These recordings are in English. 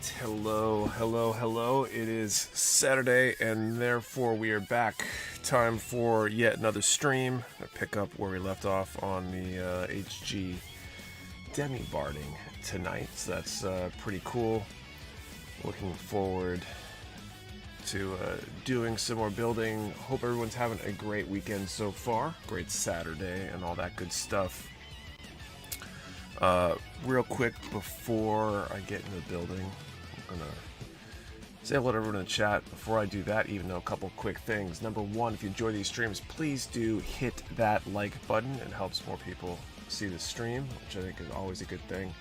right, hello. It is Saturday, and therefore we are back. Time for yet another stream. I pick up where we left off on the HG demi-barding tonight, so that's pretty cool. Looking forward to doing some more building. Hope everyone's having a great weekend so far. Great Saturday and all that good stuff. Real quick before I get into the building, I'm gonna say hello to everyone in the chat. Before I do that, even though a couple quick things. Number one, if you enjoy these streams, please do hit that like button. It helps more people see the stream, which I think is always a good thing.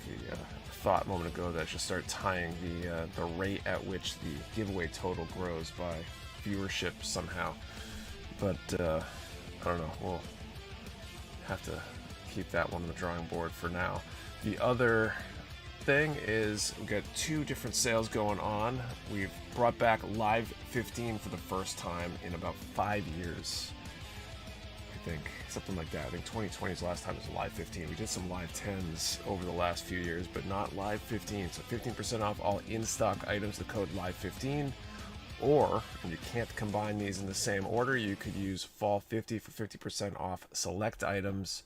The thought a moment ago that I should start tying the rate at which the giveaway total grows by viewership somehow, but I don't know. We'll have to keep that one on the drawing board for now. The other thing is we've got two different sales going on. We've brought back Live 15 for the first time in about 5 years. I think something like that. I think 2020 is the last time it was Live 15. We did some Live 10s over the last few years, but not Live 15. So 15% off all in-stock items, the code Live 15. Or, and you can't combine these in the same order, you could use Fall 50 for 50% off select items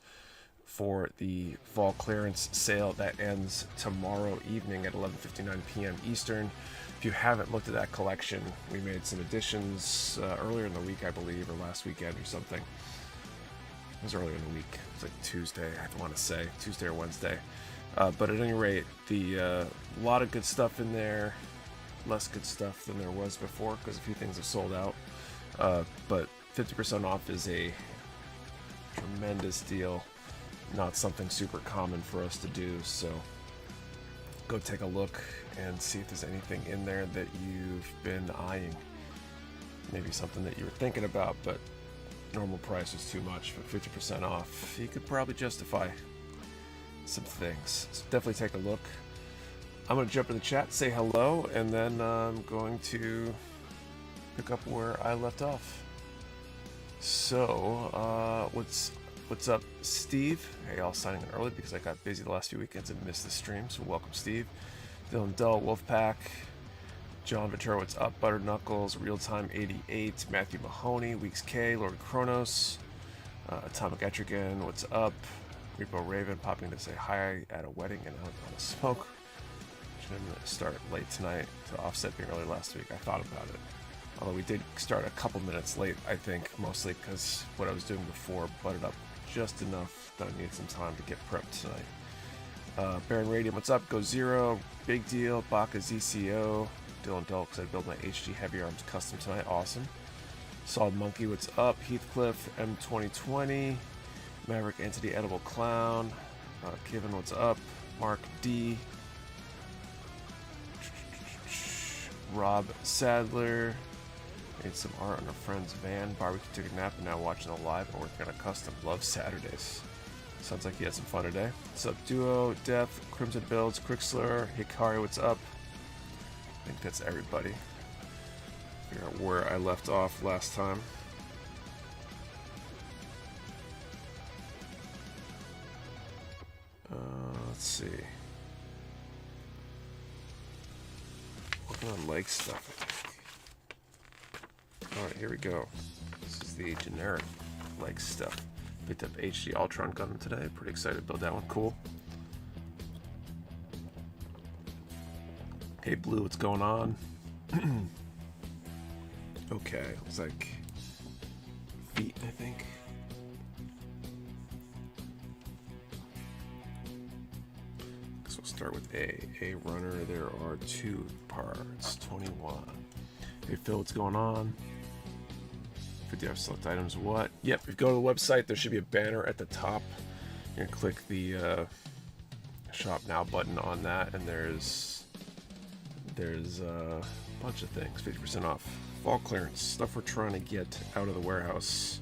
for the fall clearance sale that ends tomorrow evening at 11:59 p.m. Eastern. If you haven't looked at that collection, we made some additions earlier in the week, I believe, or last weekend or something. It was earlier in the week. It was like Tuesday, I want to say. Tuesday or Wednesday. But at any rate, the lot of good stuff in there. Less good stuff than there was before because a few things have sold out. But 50% off is a tremendous deal. Not something super common for us to do, so go take a look and see if there's anything in there that you've been eyeing. Maybe something that you were thinking about, but normal price is too much. For 50% off, you could probably justify some things. So definitely take a look. I'm going to jump in the chat, say hello, and then I'm going to pick up where I left off. So, what's up, Steve? Hey, I'll signing in early because I got busy the last few weekends and missed the stream, so welcome, Steve. Dylan Dull, Wolfpack, John Ventura, what's up? Butter Knuckles, Real Time 88, Matthew Mahoney, Weeks K, Lord Kronos, Atomic Etrigan, what's up? Repo Raven popping to say hi at a wedding and out on a smoke. I'm going to start late tonight to offset being early last week. I thought about it. Although we did start a couple minutes late, I think, mostly because what I was doing before butted up just enough that I needed some time to get prepped tonight. Baron Radium, what's up? Go Zero, Big Deal, Baka ZCO, Dylan Dull, because I built my HG Heavy Arms custom tonight. Awesome. Solid Monkey, what's up? Heathcliff, M2020, Maverick Entity, Edible Clown, Kevin, what's up? Mark D, Rob Sadler, made some art on a friend's van, barbecue, took a nap, and now watching the live and working on a custom. Love Saturdays. Sounds like he had some fun today. What's up, Duo, Death, Crimson Builds, Quickslur, Hikari, what's up? I think that's everybody. Figure out where I left off last time. Let's see. Working on leg stuff, I think. Alright, here we go. This is the generic leg stuff. Picked up HG Ultron gun today. Pretty excited to build that one. Cool. Hey Blue, what's going on? Okay, looks like feet, I think. So we'll start with A runner. There are 2 parts, 21. Hey Phil, what's going on? 50 select items, what? Yep, if you go to the website, there should be a banner at the top. You're gonna click the shop now button on that, and there's a bunch of things, 50% off. Fall clearance, stuff we're trying to get out of the warehouse.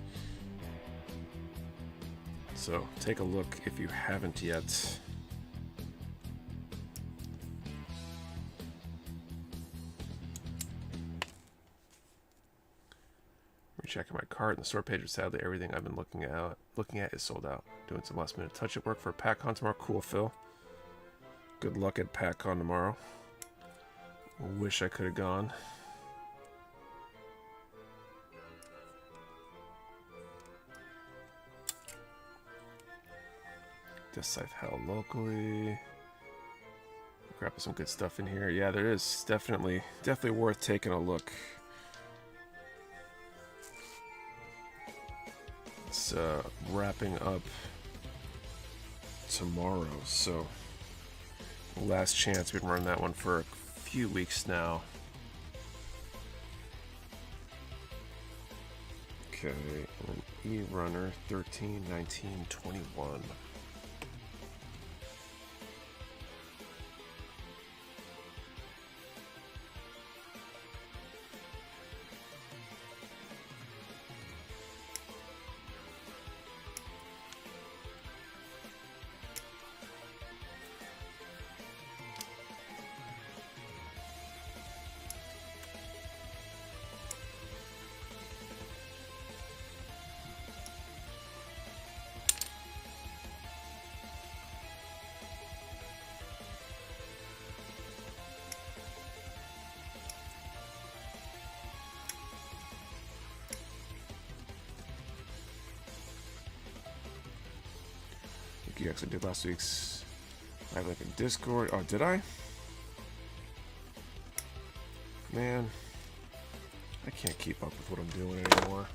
So take a look if you haven't yet. Checking my cart and the store page, but sadly everything I've been looking at is sold out. Doing some last minute touch-up work for a pack hunt tomorrow. Cool, Phil. Good luck at PACCON tomorrow. Wish I could have gone. This I've held locally. Grab some good stuff in here. Yeah, there is definitely worth taking a look. It's wrapping up tomorrow, so last chance. We've been running that one for a few weeks now. Okay, an E-runner 13, 19, 21. You actually did last week's live link in Discord. Oh, did I? Man, I can't keep up with what I'm doing anymore.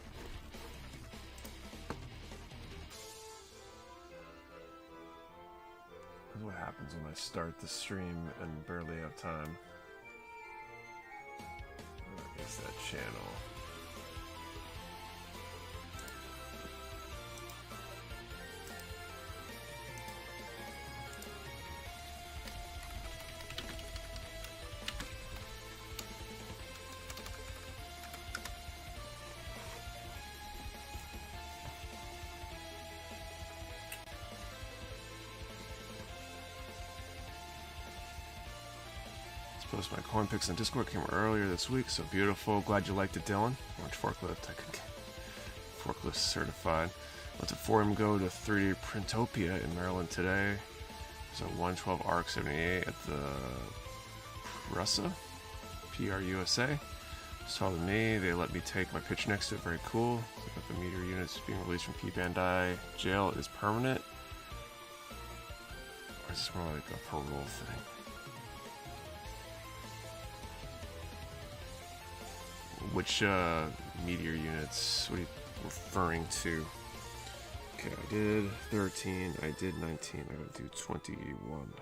That's what happens when I start the stream and barely have time. Where is that channel? Post my coin picks on Discord came earlier this week, so beautiful. Glad you liked it, Dylan. Orange forklift, I could get forklift certified. Went to 4M Go to 3D Printopia in Maryland today. So 112 ARC 78 at the Prusa, PRUSA. Saw the me, they let me take my picture next to it, very cool. So got the meteor units being released from P-Bandai. Jail is permanent. Or is this more like a parole thing? Which meteor units? What are you referring to? Okay, I did 13, I did 19, I gotta do 21.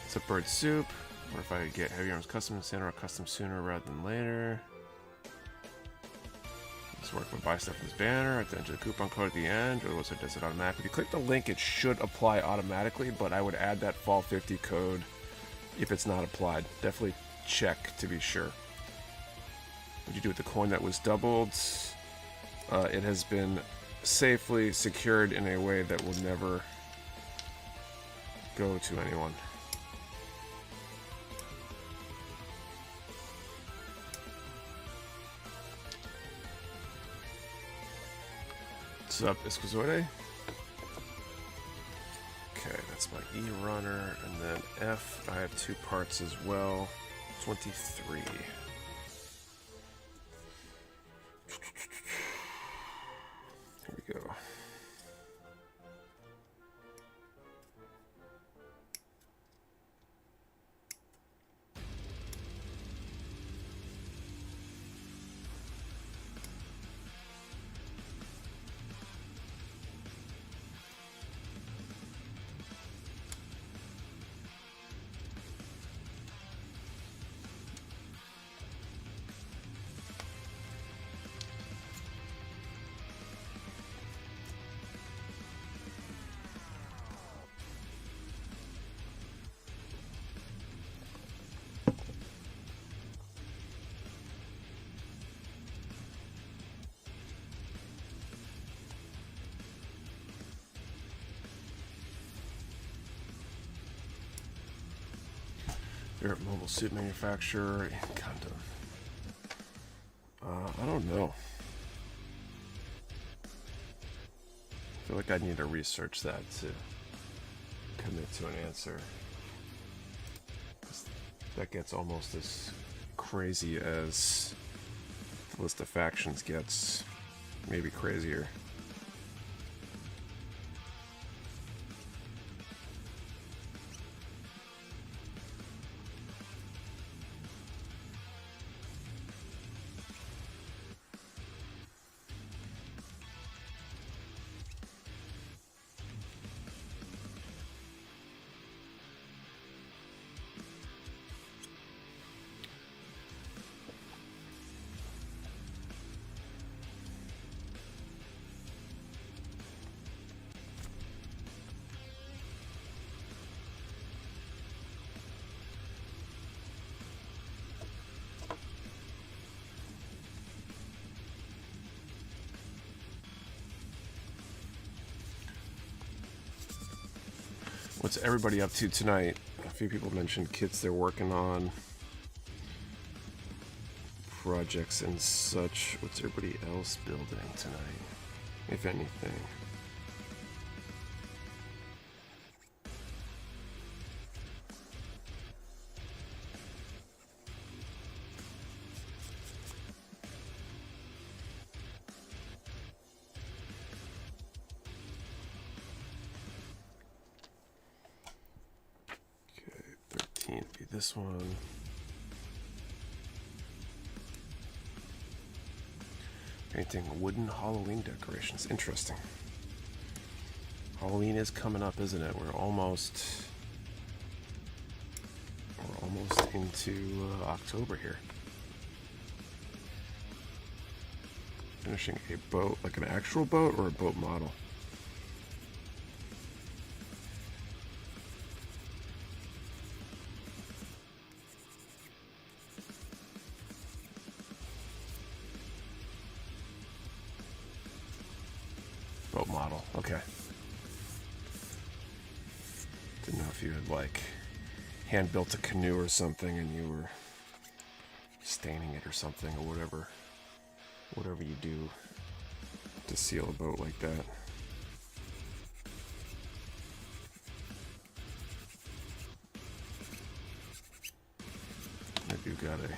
It's a bird soup. What if I get heavy arms custom sooner or custom sooner rather than later? Let's work with buy stuff in this banner. I have to enter the coupon code at the end, or does it automatically? If you click the link, it should apply automatically, but I would add that fall 50 code if it's not applied. Definitely check to be sure. What you do with the coin that was doubled? It has been safely secured in a way that will never go to anyone. What's up, Escozoide? Okay, that's my E runner, and then F, I have 2 parts as well. 23. Here we go. Favorite mobile suit manufacturer in Gundam? I don't know. feel like I need to research that to commit to an answer. That gets almost as crazy as the list of factions gets, maybe crazier. What's everybody up to tonight? A few people mentioned kits they're working on, projects and such. What's everybody else building tonight, if anything? Be this one. Painting wooden Halloween decorations. Interesting. Halloween is coming up, isn't it? We're almost into October here. Finishing a boat, like an actual boat or a boat model? Boat model, okay. Didn't know if you had like hand built a canoe or something and you were staining it or something, or whatever you do to seal a boat like that. Maybe you've got a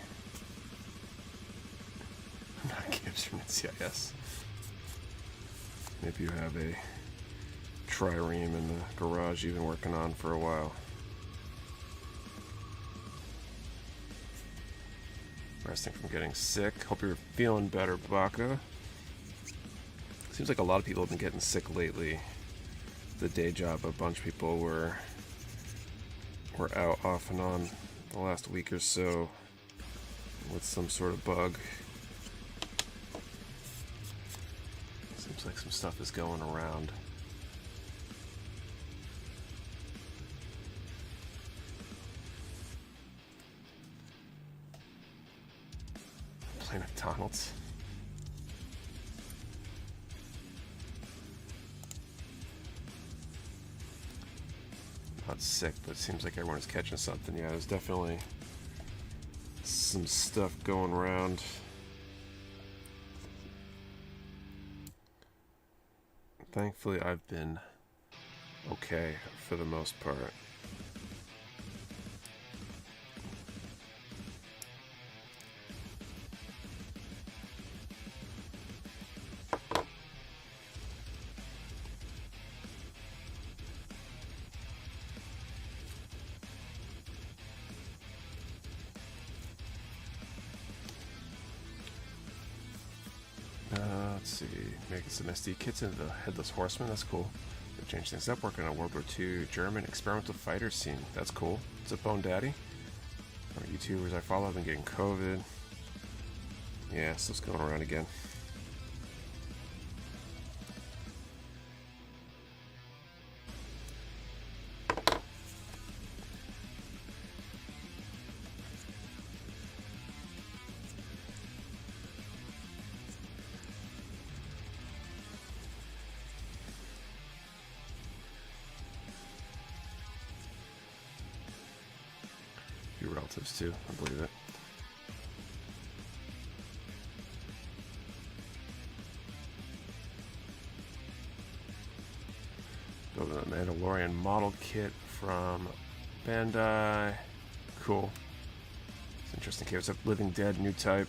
not Gibbs from NCIS. Maybe you have a trireme in the garage you've been working on for a while. Resting from getting sick. Hope you're feeling better, Baka. Seems like a lot of people have been getting sick lately. The day job, a bunch of people were out off and on the last week or so with some sort of bug. Seems like some stuff is going around. Play McDonald's. Not sick, but it seems like everyone's catching something. Yeah, there's definitely some stuff going around. Thankfully, I've been okay for the most part. Let's see, making some SD kits into the Headless Horseman, that's cool. They changed things up, working on World War II German experimental fighter scene, that's cool. What's up, Bone Daddy? Our YouTubers I follow have been getting COVID. Yeah, stuff's going around again. Your relatives too, I believe it. model kit from Bandai. Cool. It's interesting. Okay, what's up? Living Dead, new type.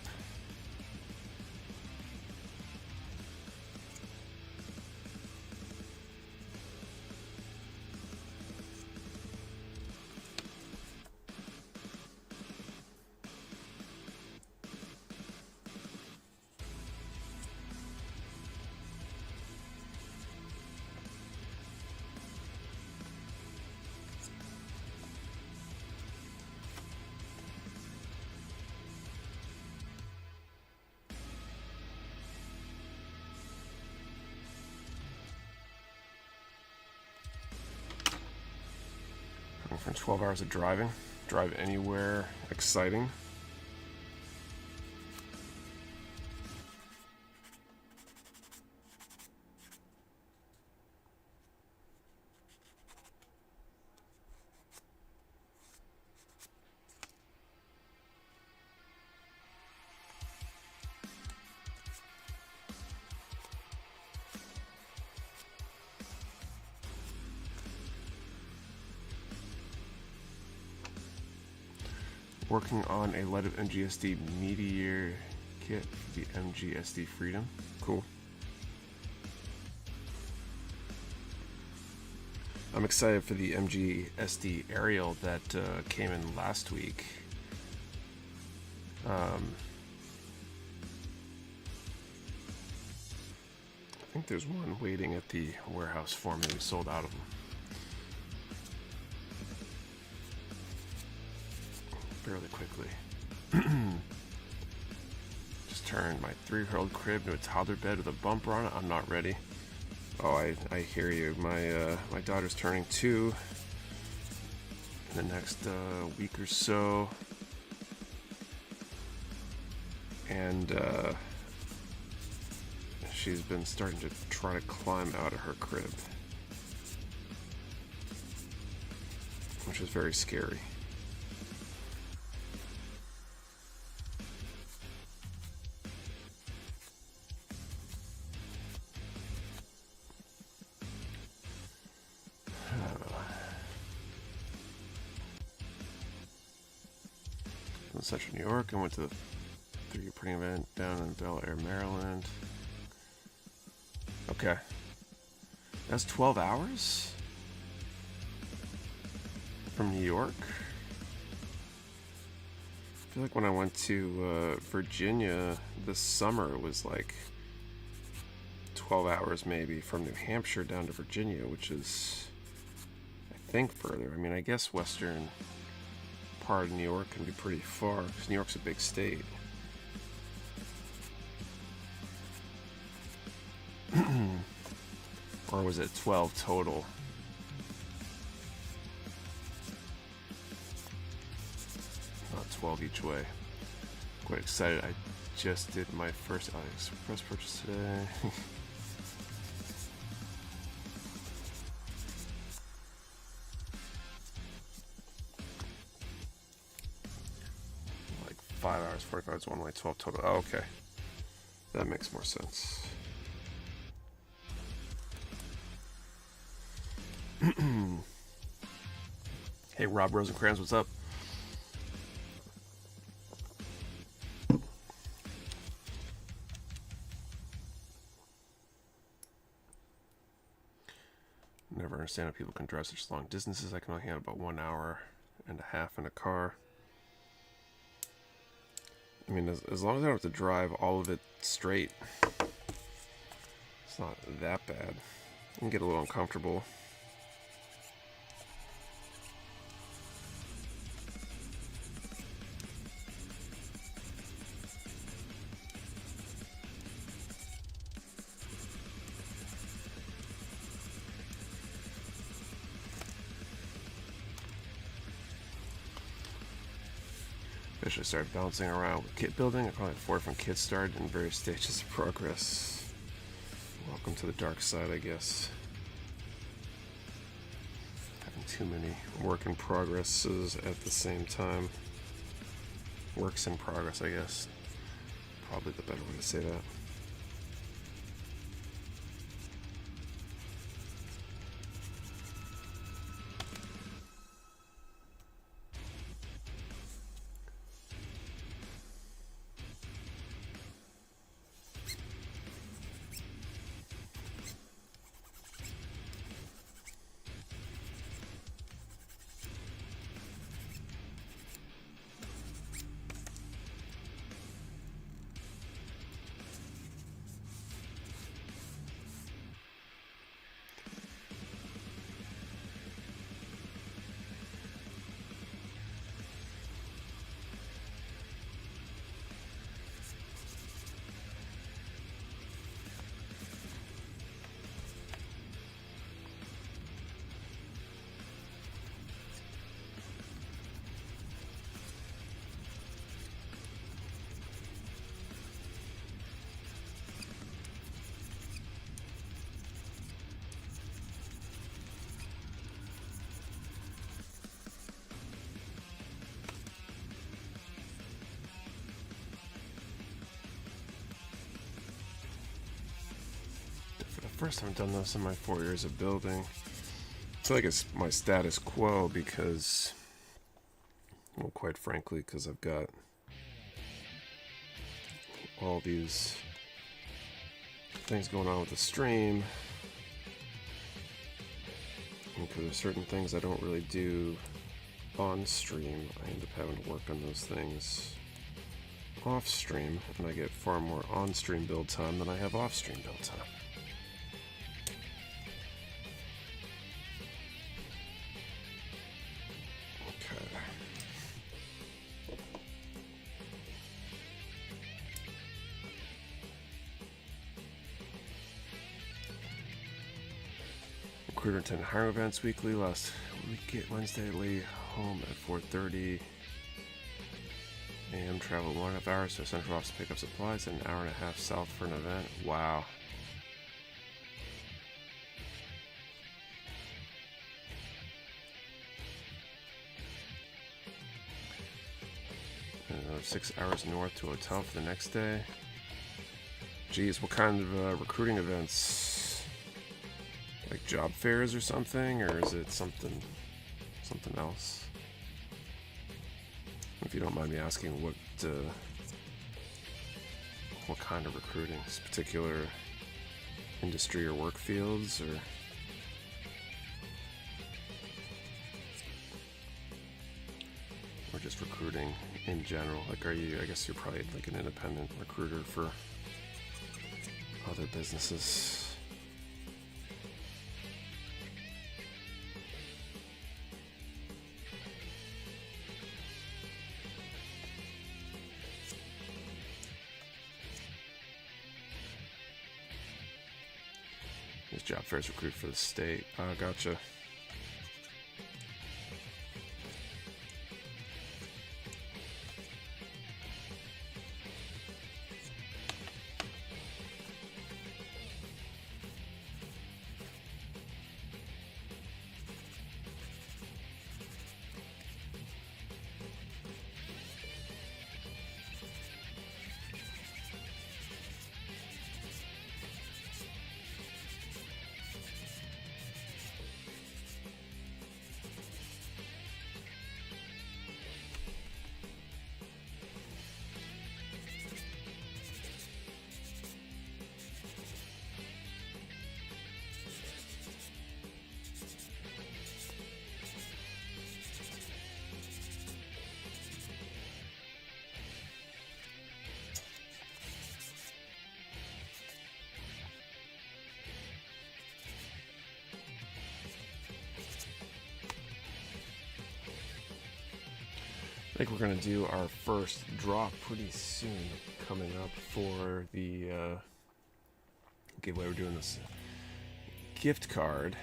From 12 hours of driving. Drive anywhere exciting. Working on a lot of MGSD Meteor kit for the MGSD Freedom. Cool. I'm excited for the MGSD Aerial that came in last week. I think there's one waiting at the warehouse for me. We sold out of them. Fairly quickly. Just turned my 3-year-old crib into a toddler bed with a bumper on it. I'm not ready. Oh, I hear you. My daughter's turning 2 in the next week or so, and she's been starting to try to climb out of her crib, which is very scary. Central New York. I went to the 3-year printing event down in Bel Air, Maryland. Okay. That's 12 hours? From New York? I feel like when I went to Virginia this summer, it was like 12 hours maybe from New Hampshire down to Virginia, which is, I think, further. I mean, I guess western part of New York can be pretty far because New York's a big state. Or was it 12 total? Not 12 each way. Quite excited. I just did my first AliExpress purchase today. Like 5 hours, 45 minutes one way, 12 total. Oh, okay. That makes more sense. Hey, Rob Rosencrantz, what's up? Never understand how people can drive such long distances. I can only handle about 1 hour and a half in a car. I mean, as long as I don't have to drive all of it straight, it's not that bad. I can get a little uncomfortable. I should start bouncing around with kit building. I probably have 4 different kits started in various stages of progress. Welcome to the dark side, I guess. Having too many work in progresses at the same time. Works in progress, I guess. Probably the better way to say that. first time I've done this in my 4 years of building. I feel like it's my status quo because, well, quite frankly, because I've got all these things going on with the stream. And because there's certain things I don't really do on stream, I end up having to work on those things off stream, and I get far more on stream build time than I have off stream build time. Recruiter attended hiring events weekly. Last week, Wednesday, lay home at 4:30 a.m. Traveled 1.5 hours to a central office to pick up supplies, and an hour and a half south for an event. Wow. And another 6 hours north to a hotel for the next day. Geez, what kind of recruiting events? Like job fairs or something, or is it something else? If you don't mind me asking, what kind of recruiting? Is it particular industry or work fields, or just recruiting in general? Like, are you? I guess you're probably like an independent recruiter for other businesses. Job fairs recruit for the state. Gotcha. I think we're going to do our first draw pretty soon, coming up for the giveaway. We're doing this gift card.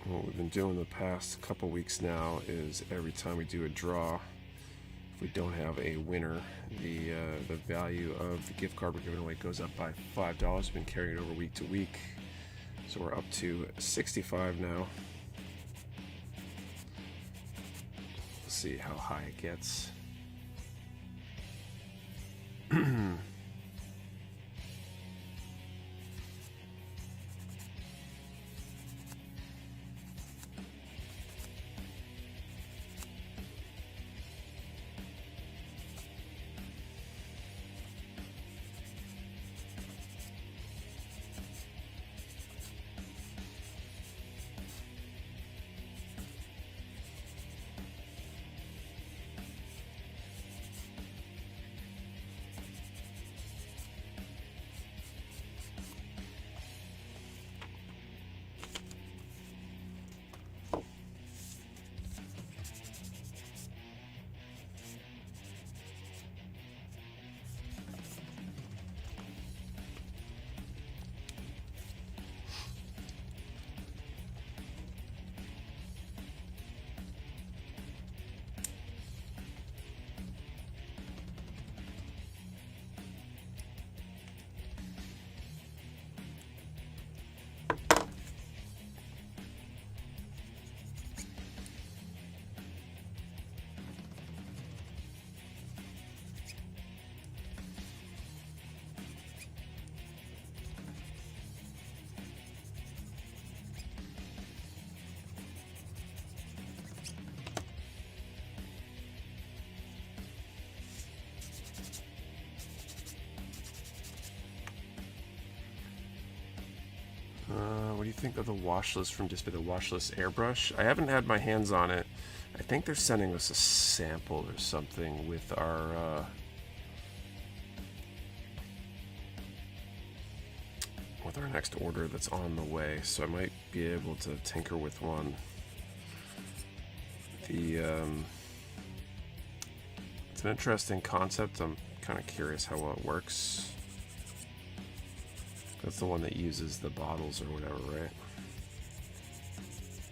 What we've been doing the past couple weeks now is every time we do a draw, if we don't have a winner, the value of the gift card we're giving away goes up by $5. We've been carrying it over week to week, so we're up to 65 now. See how high it gets. you think of the washless from Display, the washless airbrush? I haven't had my hands on it. I think they're sending us a sample or something with our next order that's on the way, so I might be able to tinker with one. It's an interesting concept. I'm kind of curious how well it works. That's the one that uses the bottles or whatever, right?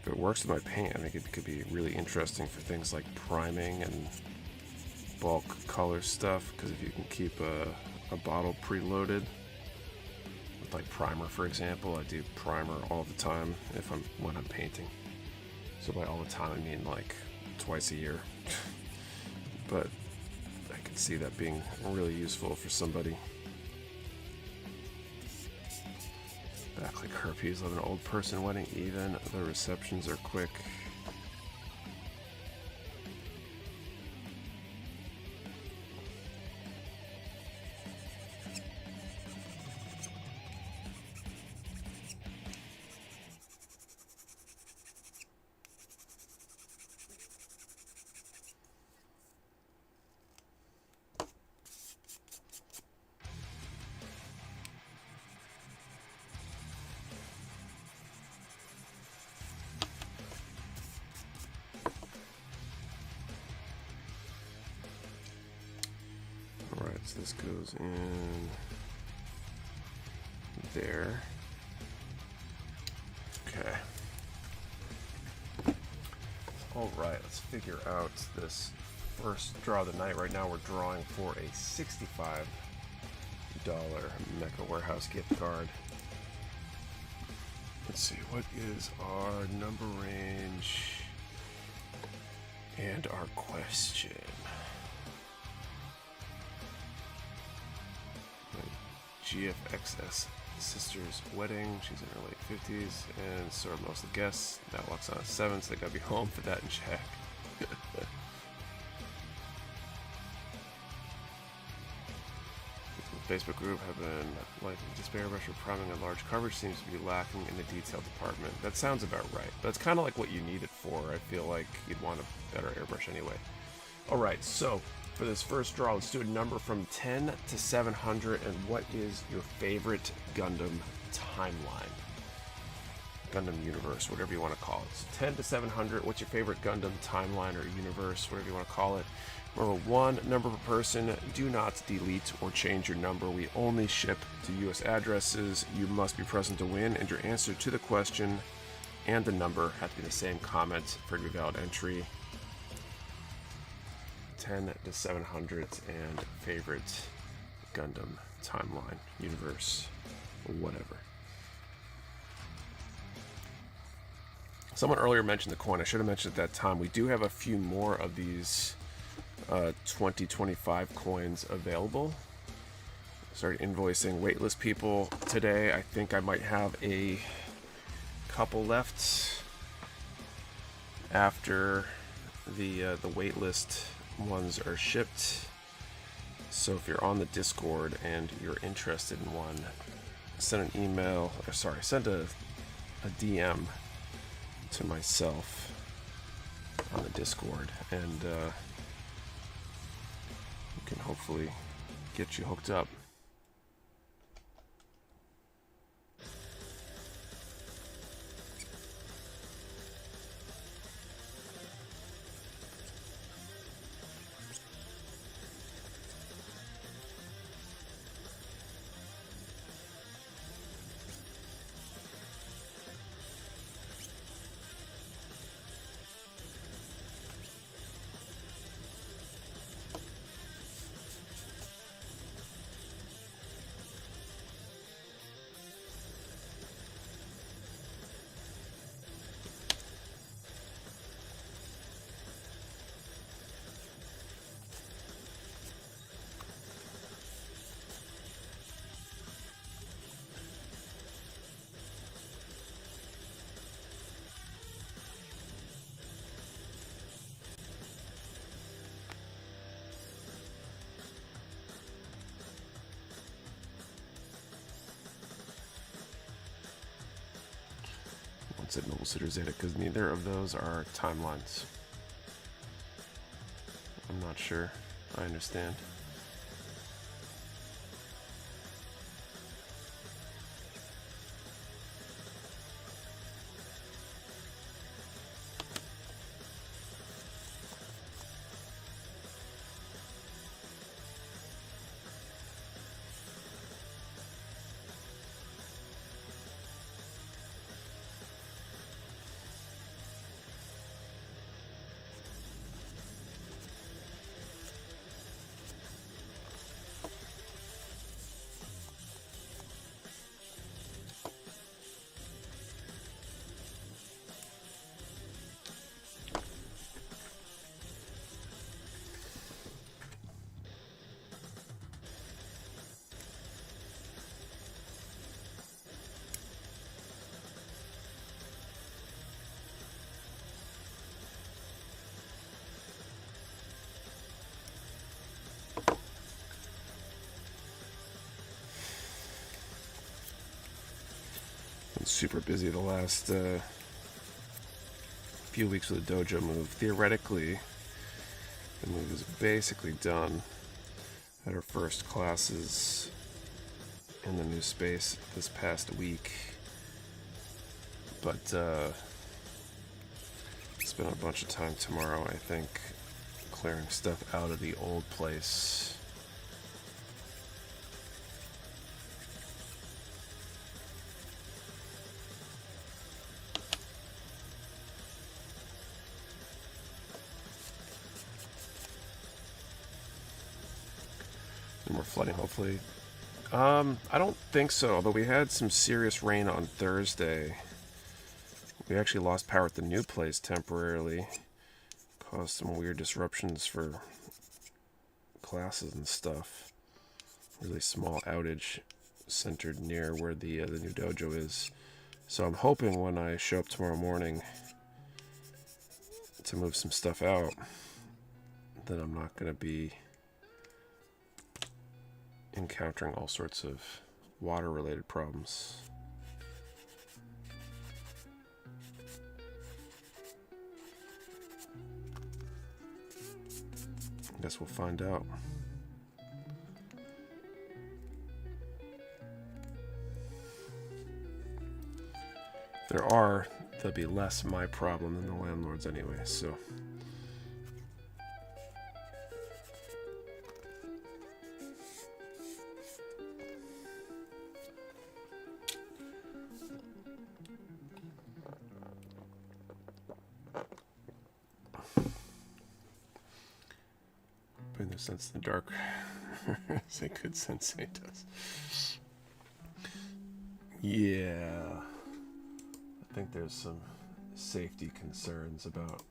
If it works with my paint, I think it could be really interesting for things like priming and bulk color stuff, because if you can keep a bottle preloaded with like primer, for example, I do primer all the time when I'm painting. So by all the time I mean like twice a year. But I can see that being really useful for somebody. Backlick herpes of an old person wedding, even the receptions are quick. So this goes in there. Okay. All right, let's figure out this first draw of the night. Right now we're drawing for a $65 Mecha Warehouse gift card. Let's see, what is our number range and our question? GFXS sister's wedding. She's in her late 50s, and so are most of the guests. That walks on at 7, so they gotta be home for that and check. The Facebook group have been liking display airbrush or priming a large coverage seems to be lacking in the detail department. That sounds about right. That's kind of like what you need it for. I feel like you'd want a better airbrush anyway. Alright, so for this first draw, let's do a number from 10 to 700, and what is your favorite Gundam timeline? Gundam universe, whatever you want to call it. So 10 to 700, what's your favorite Gundam timeline or universe, whatever you want to call it. Remember, one number per person. Do not delete or change your number. We only ship to U.S. addresses. You must be present to win, and your answer to the question and the number have to be the same comment for every valid entry. 10 to 700 and favorite Gundam timeline, universe, whatever. Someone earlier mentioned the coin. I should have mentioned at that time. We do have a few more of these 2025 coins available. Started invoicing waitlist people today. I think I might have a couple left after the waitlist ones are shipped. So if you're on the Discord and you're interested in one, send an email, or sorry, send a DM to myself on the Discord, and we can hopefully get you hooked up. said Mobile Suitor Zeta because neither of those are timelines. I'm not sure. I understand. Super busy the last few weeks with the dojo move. Theoretically, the move is basically done. Had our first classes in the new space this past week, but spend a bunch of time tomorrow, I think, clearing stuff out of the old place. More flooding, hopefully. I don't think so, although we had some serious rain on Thursday. We actually lost power at the new place temporarily. Caused some weird disruptions for classes and stuff. Really small outage centered near where the new dojo is. So I'm hoping when I show up tomorrow morning to move some stuff out, that I'm not going to be encountering all sorts of water-related problems. I guess we'll find out. If there are, there'll be less my problem than the landlord's anyway, so... Putting no sense in the dark, as a good sensei does. Yeah, I think there's some safety concerns about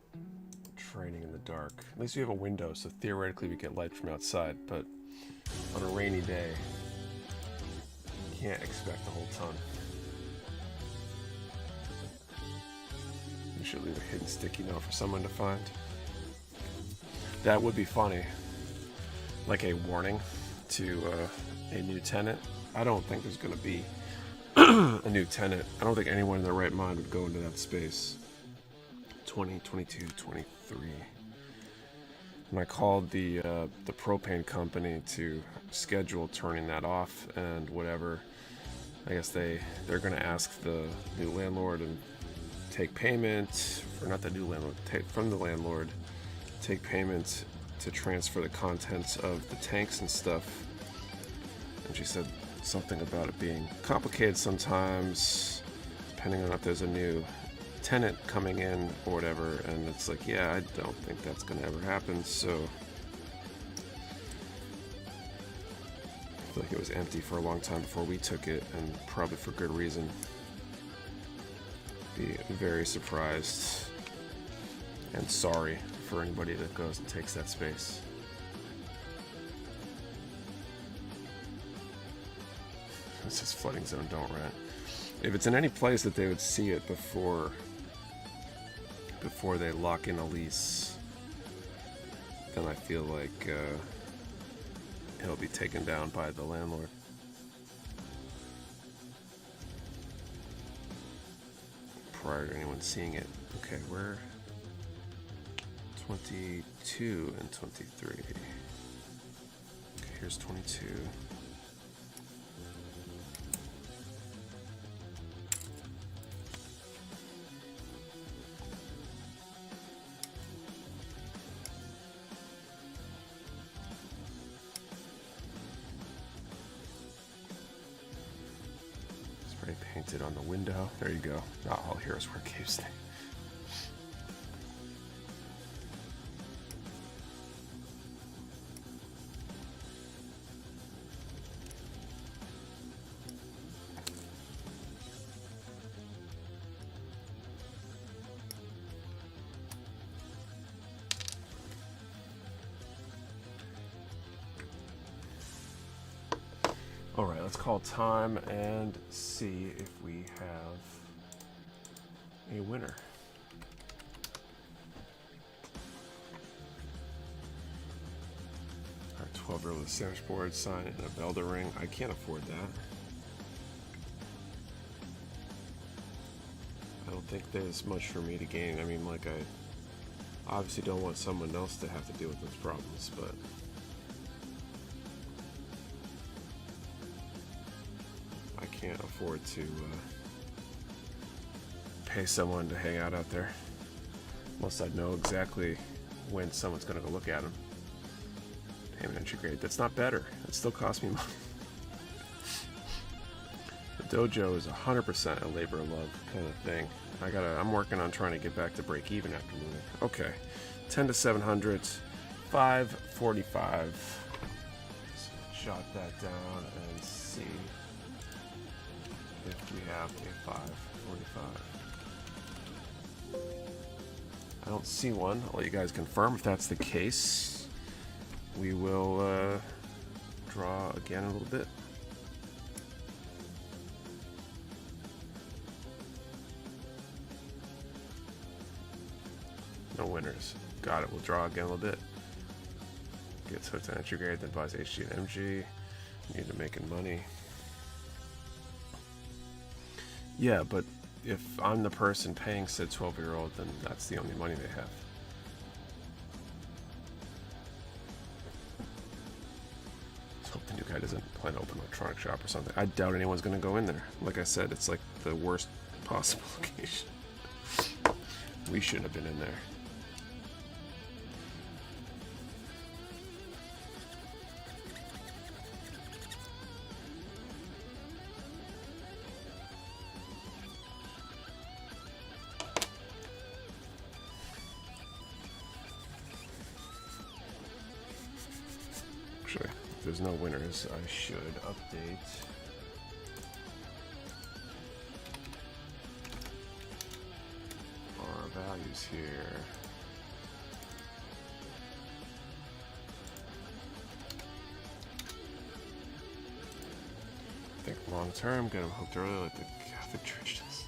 training in the dark. At least we have a window, so theoretically we get light from outside, but on a rainy day, you can't expect a whole ton. We should leave a hidden sticky note for someone to find. That would be funny. Like a warning to a new tenant. I don't think there's going to be a new tenant. I don't think anyone in their right mind would go into that space. 20, 22, 23. And I called the propane company to schedule turning that off and whatever. I guess they're going to ask the new landlord and take payment, or not the new landlord, from the landlord, take payment to transfer the contents of the tanks and stuff. And she said something about it being complicated sometimes, depending on if there's a new tenant coming in or whatever. And it's like, yeah, I don't think that's going to ever happen. So I feel like it was empty for a long time before we took it, and probably for good reason. Be very surprised and sorry for anybody that goes and takes that space. This is flooding zone, don't rent. If it's in any place that they would see it before they lock in a lease, then I feel like it'll be taken down by the landlord. prior to anyone seeing it. Okay, we're 22 and 23. Okay, here's 22. Spray painted on the window. There you go. Not all heroes wear capes. All right, let's call time and see if we have a winner. All right, 12 row with a sandwich board, sign, and a Belder ring. I can't afford that. I don't think there's much for me to gain. I mean, like, I obviously don't want someone else to have to deal with those problems, but I can't afford to pay someone to hang out there unless I know exactly when someone's going to go look at them. Payment entry grade. That's not better. It still costs me money. The dojo is 100% a labor of love kind of thing. I'm working on trying to get back to break even after moving. Okay, 10 to 700, 545. Let's jot that down and see if we have a 545. I don't see one. I'll let you guys confirm if that's the case. We will draw again a little bit. No winners. Got it. We'll draw again a little bit. Gets hooked on entry grade, then buys HG and MG. Need to making money. Yeah, but if I'm the person paying said 12-year-old, then that's the only money they have. Let's hope the new guy doesn't plan to open an electronic shop or something. I doubt anyone's going to go in there. Like I said, it's like the worst possible location. We shouldn't have been in there. Actually, if there's no winners, I should update our values here. I think long term, get them hooked early like the Catholic Church does.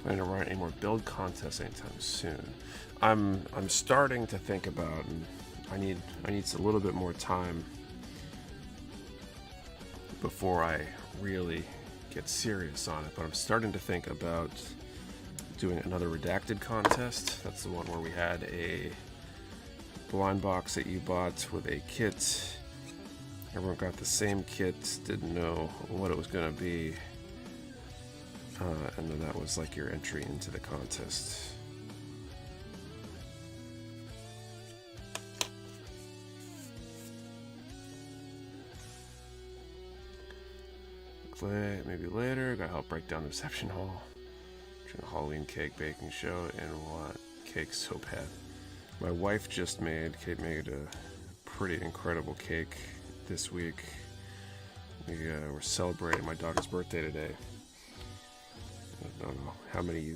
Planning to run any more build contests anytime soon. I'm starting to think about, and I need a little bit more time before I really get serious on it, but I'm starting to think about doing another redacted contest. That's the one where we had a blind box that you bought with a kit. Everyone got the same kit, didn't know what it was going to be. And then that was like your entry into the contest. maybe later. Gotta help break down the reception hall. Doing a Halloween cake baking show and want cake so bad. My wife just made a pretty incredible cake this week. We're celebrating my daughter's birthday today. I don't know how many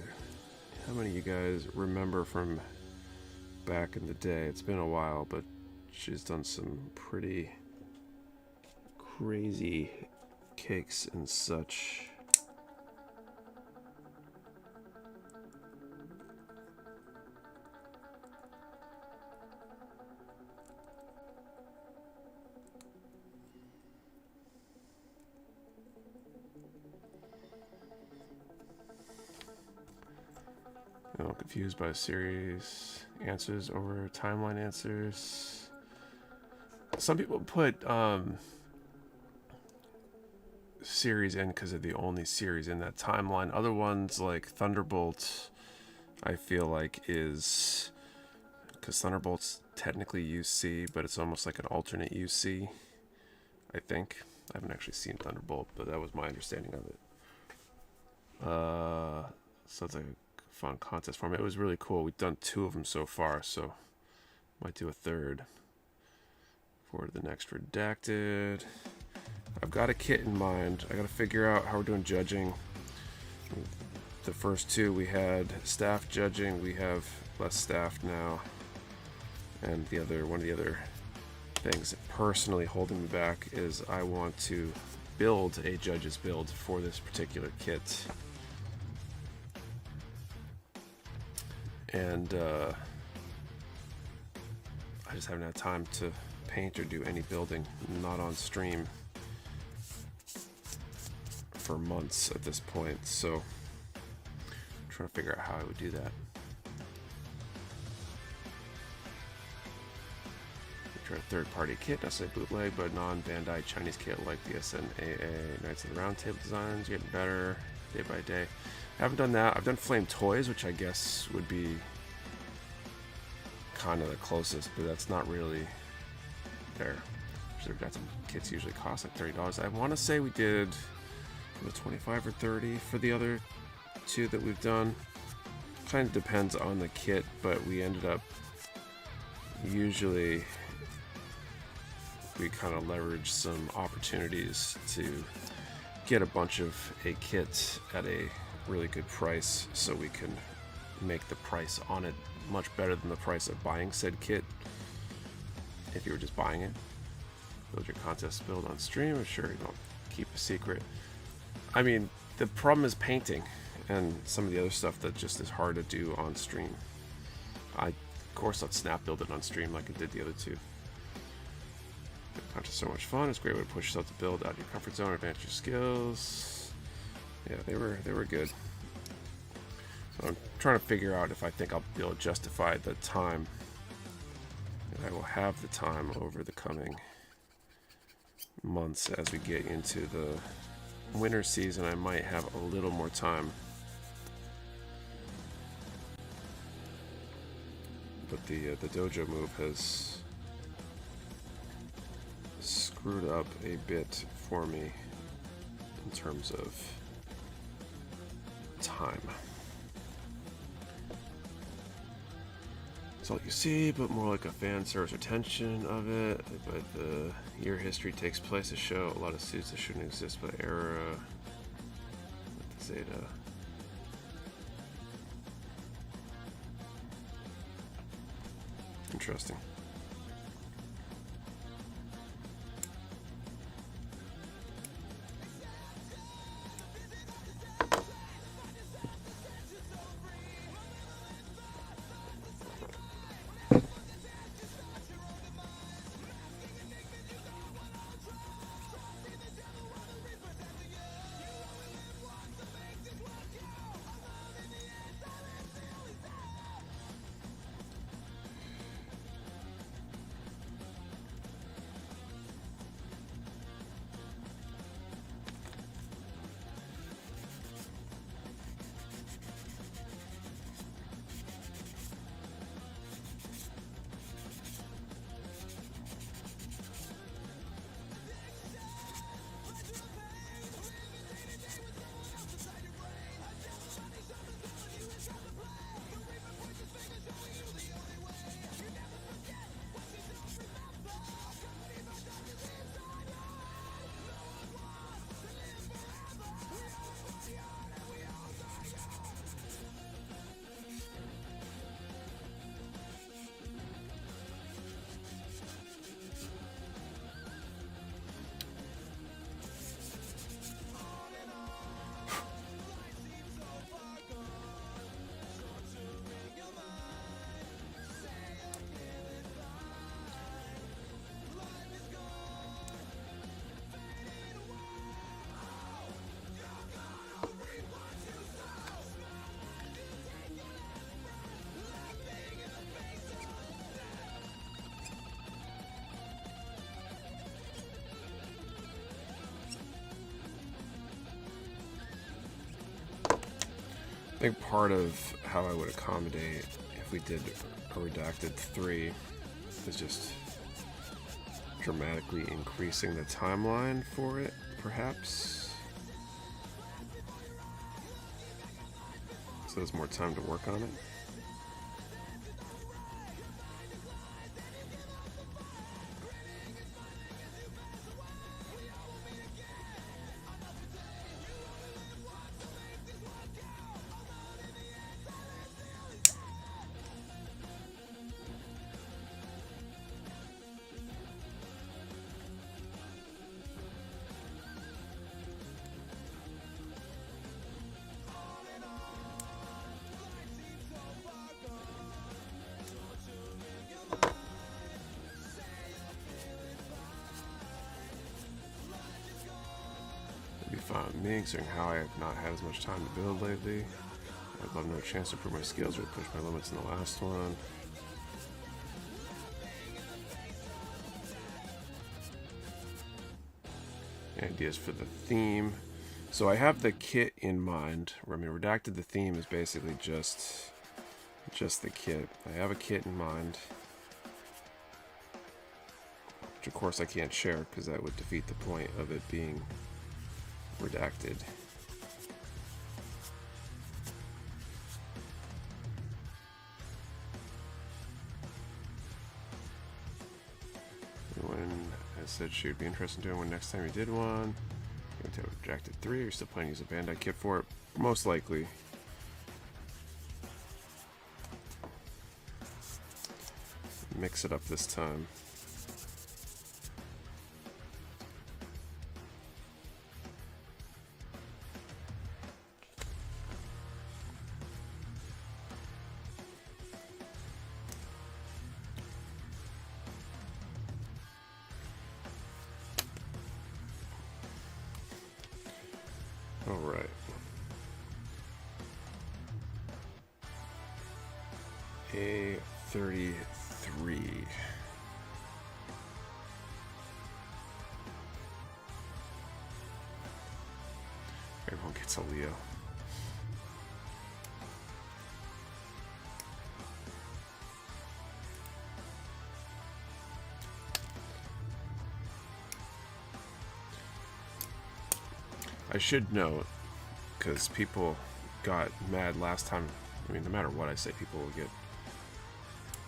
of you guys remember from back in the day. It's been a while, but she's done some pretty crazy cakes and such. Confused by series answers over timeline answers. Some people put series in because they're the only series in that timeline. Other ones like Thunderbolt, I feel like is because Thunderbolt's technically UC, but it's almost like an alternate UC. I think I haven't actually seen Thunderbolt, but that was my understanding of it. So it's like a fun contest format. It was really cool. We've done 2 of them so far, so might do a third for the next redacted. I've got a kit in mind. I got to figure out how we're doing judging. The first 2 we had staff judging. We have less staff now, and one of the other things personally holding me back is I want to build a judge's build for this particular kit. And I just haven't had time to paint or do any building, not on stream, for months at this point. So I'm trying to figure out how I would do that. We tried a third-party kit, not say bootleg, but non-Bandai Chinese kit like the SNAA Knights of the Round Table designs, getting better day by day. I haven't done that. I've done Flame Toys, which I guess would be kind of the closest, but that's not really there. I've got some kits usually cost like $30. I want to say we did $25 or $30 for the other 2 that we've done. Kind of depends on the kit, but we ended up usually we kind of leveraged some opportunities to get a bunch of a kit at a really good price, so we can make the price on it much better than the price of buying said kit if you were just buying it. Build your contest build on stream. I'm sure you don't keep a secret. I mean, the problem is painting and some of the other stuff that just is hard to do on stream. I, of course, let Snap build it on stream like I did the other 2. The contest is so much fun. It's a great way to push yourself to build out your comfort zone, advance your skills. Yeah, they were good. So I'm trying to figure out if I think I'll be able to justify the time. And I will have the time over the coming months as we get into the winter season. I might have a little more time. But the dojo move has screwed up a bit for me in terms of time. It's all you see, but more like a fan service retention of it. But the year history takes place to show a lot of suits that shouldn't exist by era. With the Zeta. Interesting. I think part of how I would accommodate if we did a redacted 3 is just dramatically increasing the timeline for it, perhaps. So there's more time to work on it. Me, considering how I have not had as much time to build lately. I'd love no chance to improve my skills or push my limits in the last one. Ideas for the theme. So I have the kit in mind. I mean, redacted the theme is basically just the kit. I have a kit in mind, which of course I can't share because that would defeat the point of it being redacted. When I said she would be interested in doing one next time you did one, you to have redacted 3. You're still planning to use a Bandai kit for it? Most likely. Mix it up this time. All right. A33. Everyone gets a Leo. I should note, because people got mad last time. I mean, no matter what I say, people will get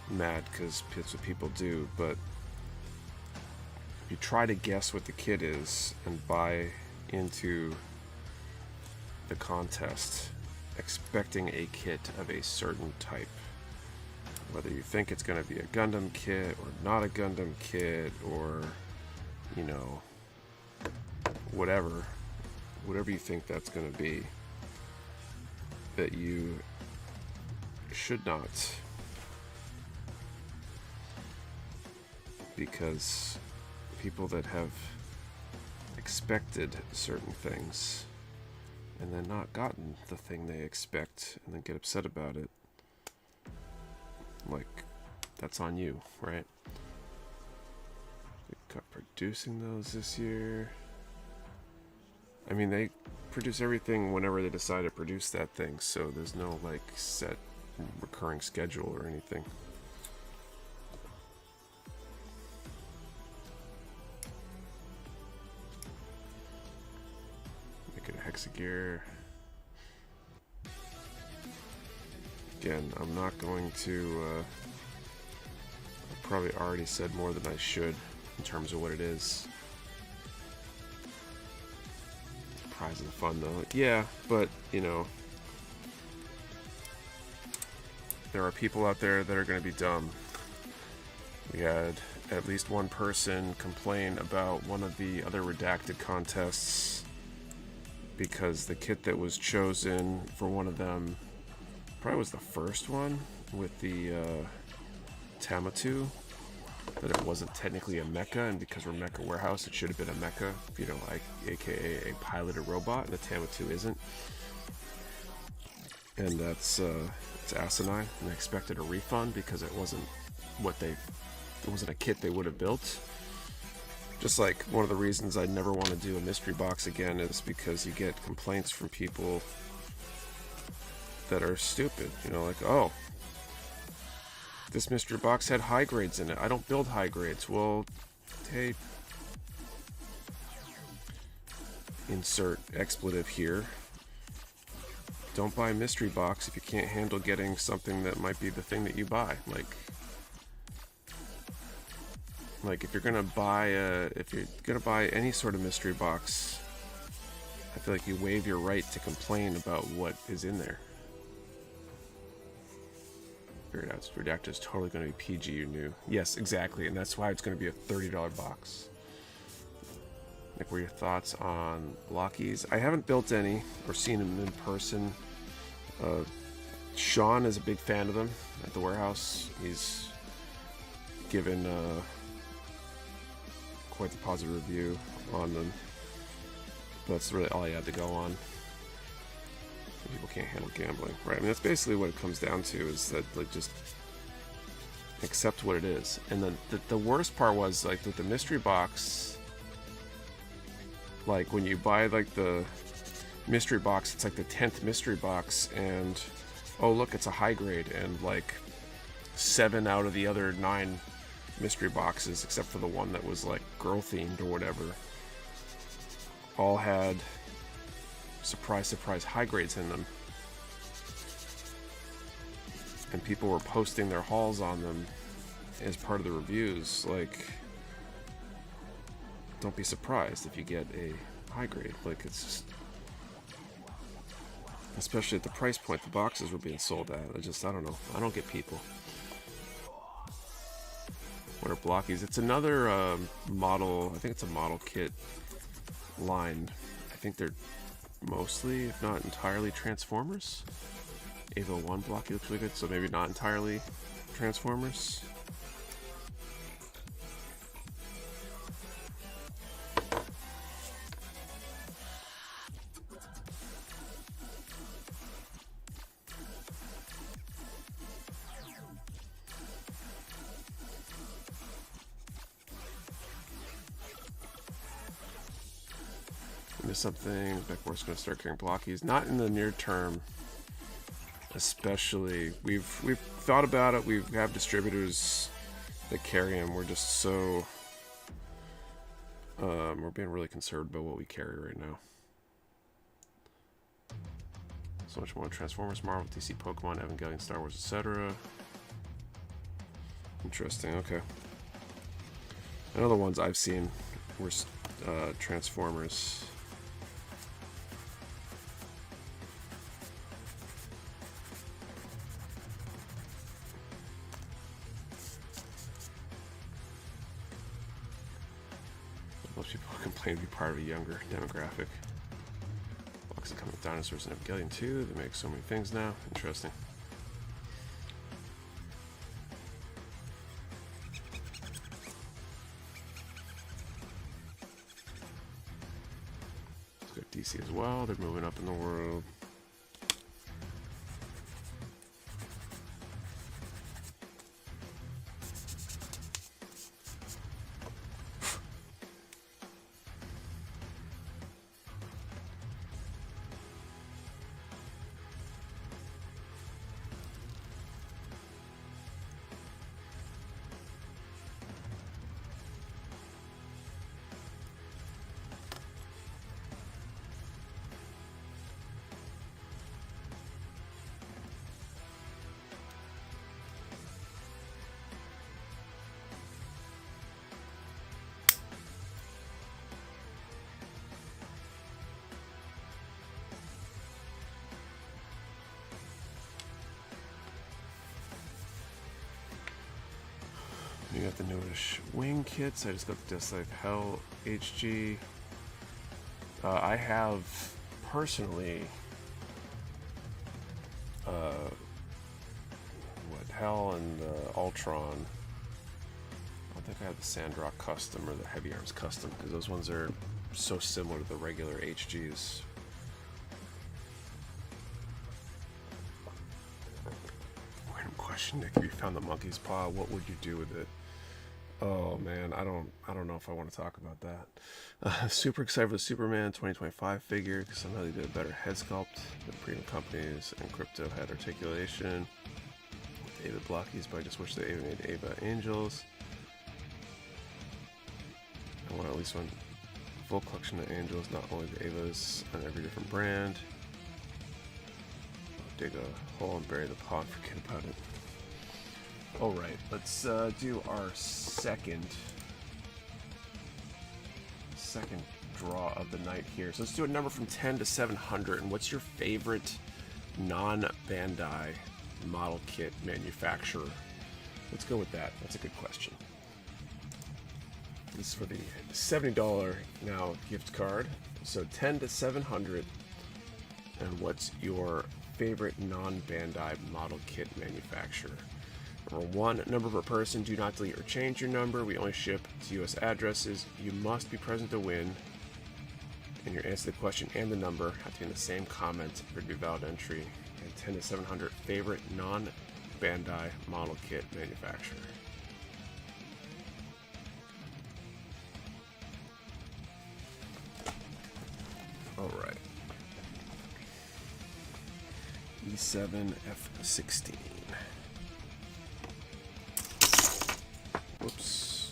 mad because that's what people do. But if you try to guess what the kit is and buy into the contest expecting a kit of a certain type, whether you think it's going to be a Gundam kit or not a Gundam kit, or, you know, whatever you think that's going to be, that you should not, because people that have expected certain things and then not gotten the thing they expect and then get upset about it, like, that's on you, right? They got producing those this year. I mean, they produce everything whenever they decide to produce that thing, so there's no, like, set recurring schedule or anything. Make it a hexagear. Again, I'm not going to, I've probably already said more than I should in terms of what it is. Prize of the fun, though. Yeah, but, you know, there are people out there that are going to be dumb. We had at least one person complain about one of the other redacted contests because the kit that was chosen for one of them probably was the first one with the Tamatu, that it wasn't technically a mecha, and because we're Mecha Warehouse, it should have been a mecha, you know, like, aka a piloted robot, and the Tamatu isn't. And that's it's asinine, and I expected a refund because it wasn't it wasn't a kit they would have built. Just like one of the reasons I never want to do a mystery box again is because you get complaints from people that are stupid. You know, like, oh, this mystery box had high grades in it. I don't build high grades. Well, hey, insert expletive here. Don't buy a mystery box if you can't handle getting something that might be the thing that you buy. Like if you're gonna buy any sort of mystery box, I feel like you waive your right to complain about what is in there. Figured out Redactor is totally going to be PG or new. Yes, exactly, and that's why it's going to be a $30 box. Nick, what are your thoughts on blockies? I haven't built any or seen them in person. Sean is a big fan of them at the warehouse. He's given quite the positive review on them. But that's really all I had to go on. People can't handle gambling, right? I mean, that's basically what it comes down to, is that, like, just accept what it is. And then the worst part was, like, with the mystery box, like, when you buy, like, the mystery box, it's like the 10th mystery box, and, oh, look, it's a high grade, and, like, 7 out of the other 9 mystery boxes, except for the one that was, like, girl-themed or whatever, all had, surprise, surprise, high grades in them. And people were posting their hauls on them as part of the reviews. Like, don't be surprised if you get a high grade. Like, it's just, especially at the price point the boxes were being sold at. I don't know. I don't get people. What are blockies? It's another model. I think it's a model kit line. I think they're mostly, if not entirely, Transformers. Ava 1 blocky looks really good, so maybe not entirely Transformers. Something. Backboard's going to start carrying blockies. Not in the near term, especially. We've thought about it. We have distributors that carry them. We're just so we're being really conservative about what we carry right now. So much more Transformers, Marvel, DC, Pokemon, Evangelion, Star Wars, etc. Interesting. Okay. Another ones I've seen were Transformers. Most people complain to be part of a younger demographic. Boxes come with dinosaurs and Evangelion too. They make so many things now. Interesting. Let's go DC as well. They're moving up in the world. You got the newish wing kits. I just got the Death Life Hell HG. I have personally what, Hell and Ultron. I don't think I have the Sandrock Custom or the Heavy Arms Custom, because those ones are so similar to the regular HGs. Random question, Nick. If you found the monkey's paw, what would you do with it? Oh man, I don't know if I want to talk about that. Super excited for the Superman 2025 figure because I know they did a better head sculpt than premium companies and crypto head articulation. Ava blockies, but I just wish they Ava made Ava Angels. I want at least one full collection of Angels, not only the Avas on every different brand. Dig a hole and bury the pot, forget about it. Alright, let's do our second draw of the night here. So let's do a number from 10 to 700. And what's your favorite non-Bandai model kit manufacturer? Let's go with that. That's a good question. This is for the $70 now gift card. So 10 to 700. And what's your favorite non-Bandai model kit manufacturer? Number 1, number per person. Do not delete or change your number. We only ship to US addresses. You must be present to win. And your answer to the question and the number have to be in the same comment for it to be valid entry. And 10 to 700 favorite non-Bandai model kit manufacturer. Alright. E7 F16. Whoops.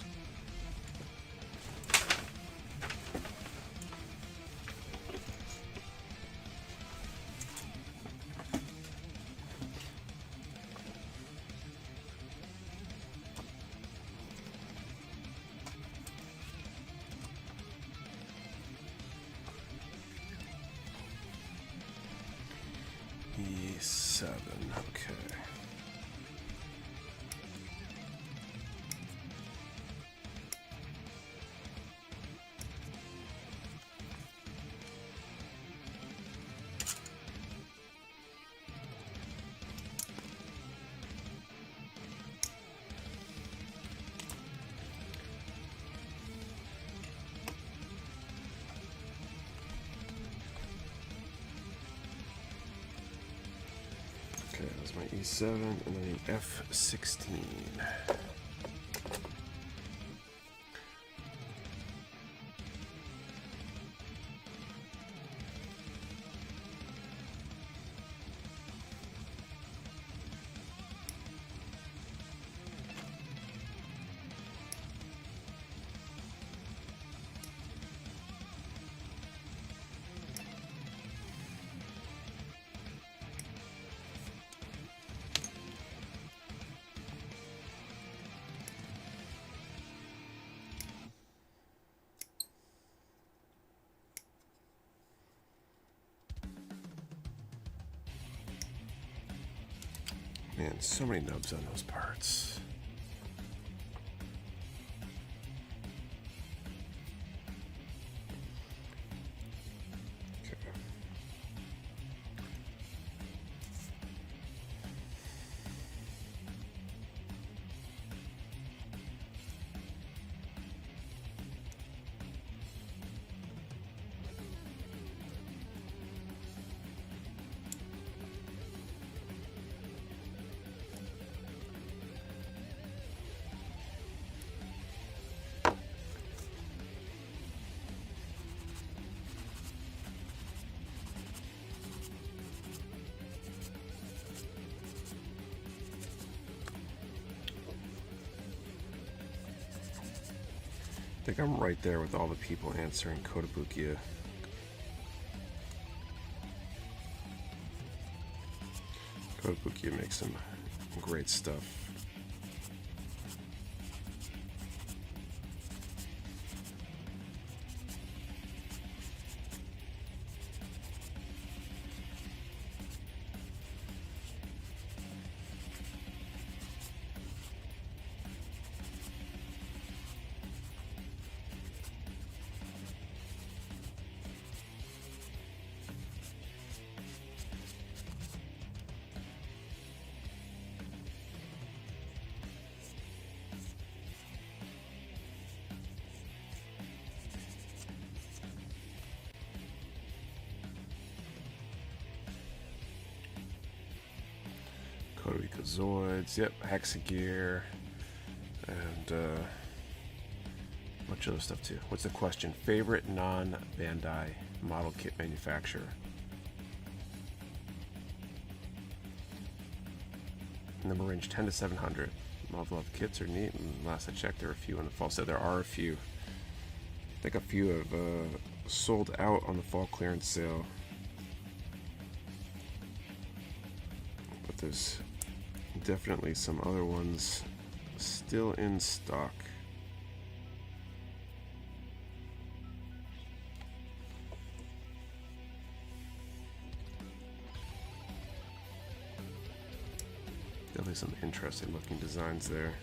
E7, okay. Okay, that was my E7 and then an F16. Man, so many nubs on those parts. Okay. I think I'm right there with all the people answering Kotobukiya. Kotobukiya makes some great stuff. Zoids, yep, Hexagear, and Much other stuff too. What's the question? Favorite non-Bandai model kit manufacturer? Number range 10 to 700. Model of kits are neat, and last I checked there are a few in the fall. So there are a few. I think a few have sold out on the fall clearance sale. But there's definitely some other ones still in stock. Definitely some interesting looking designs there.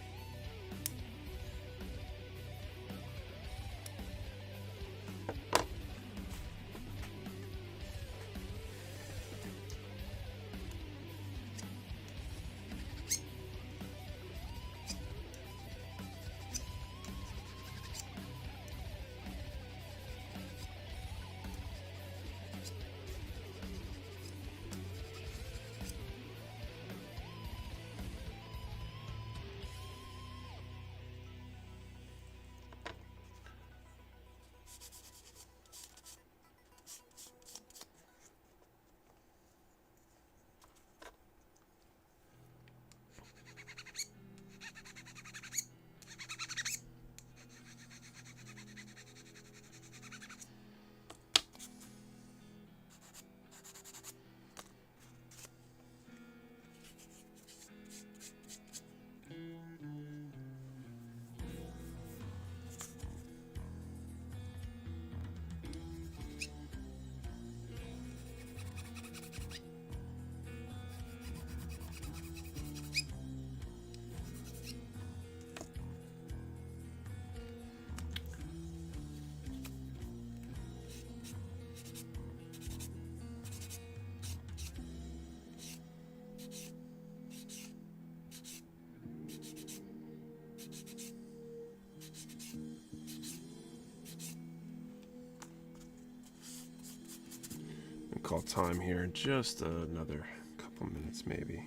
Call time here in just another couple minutes maybe.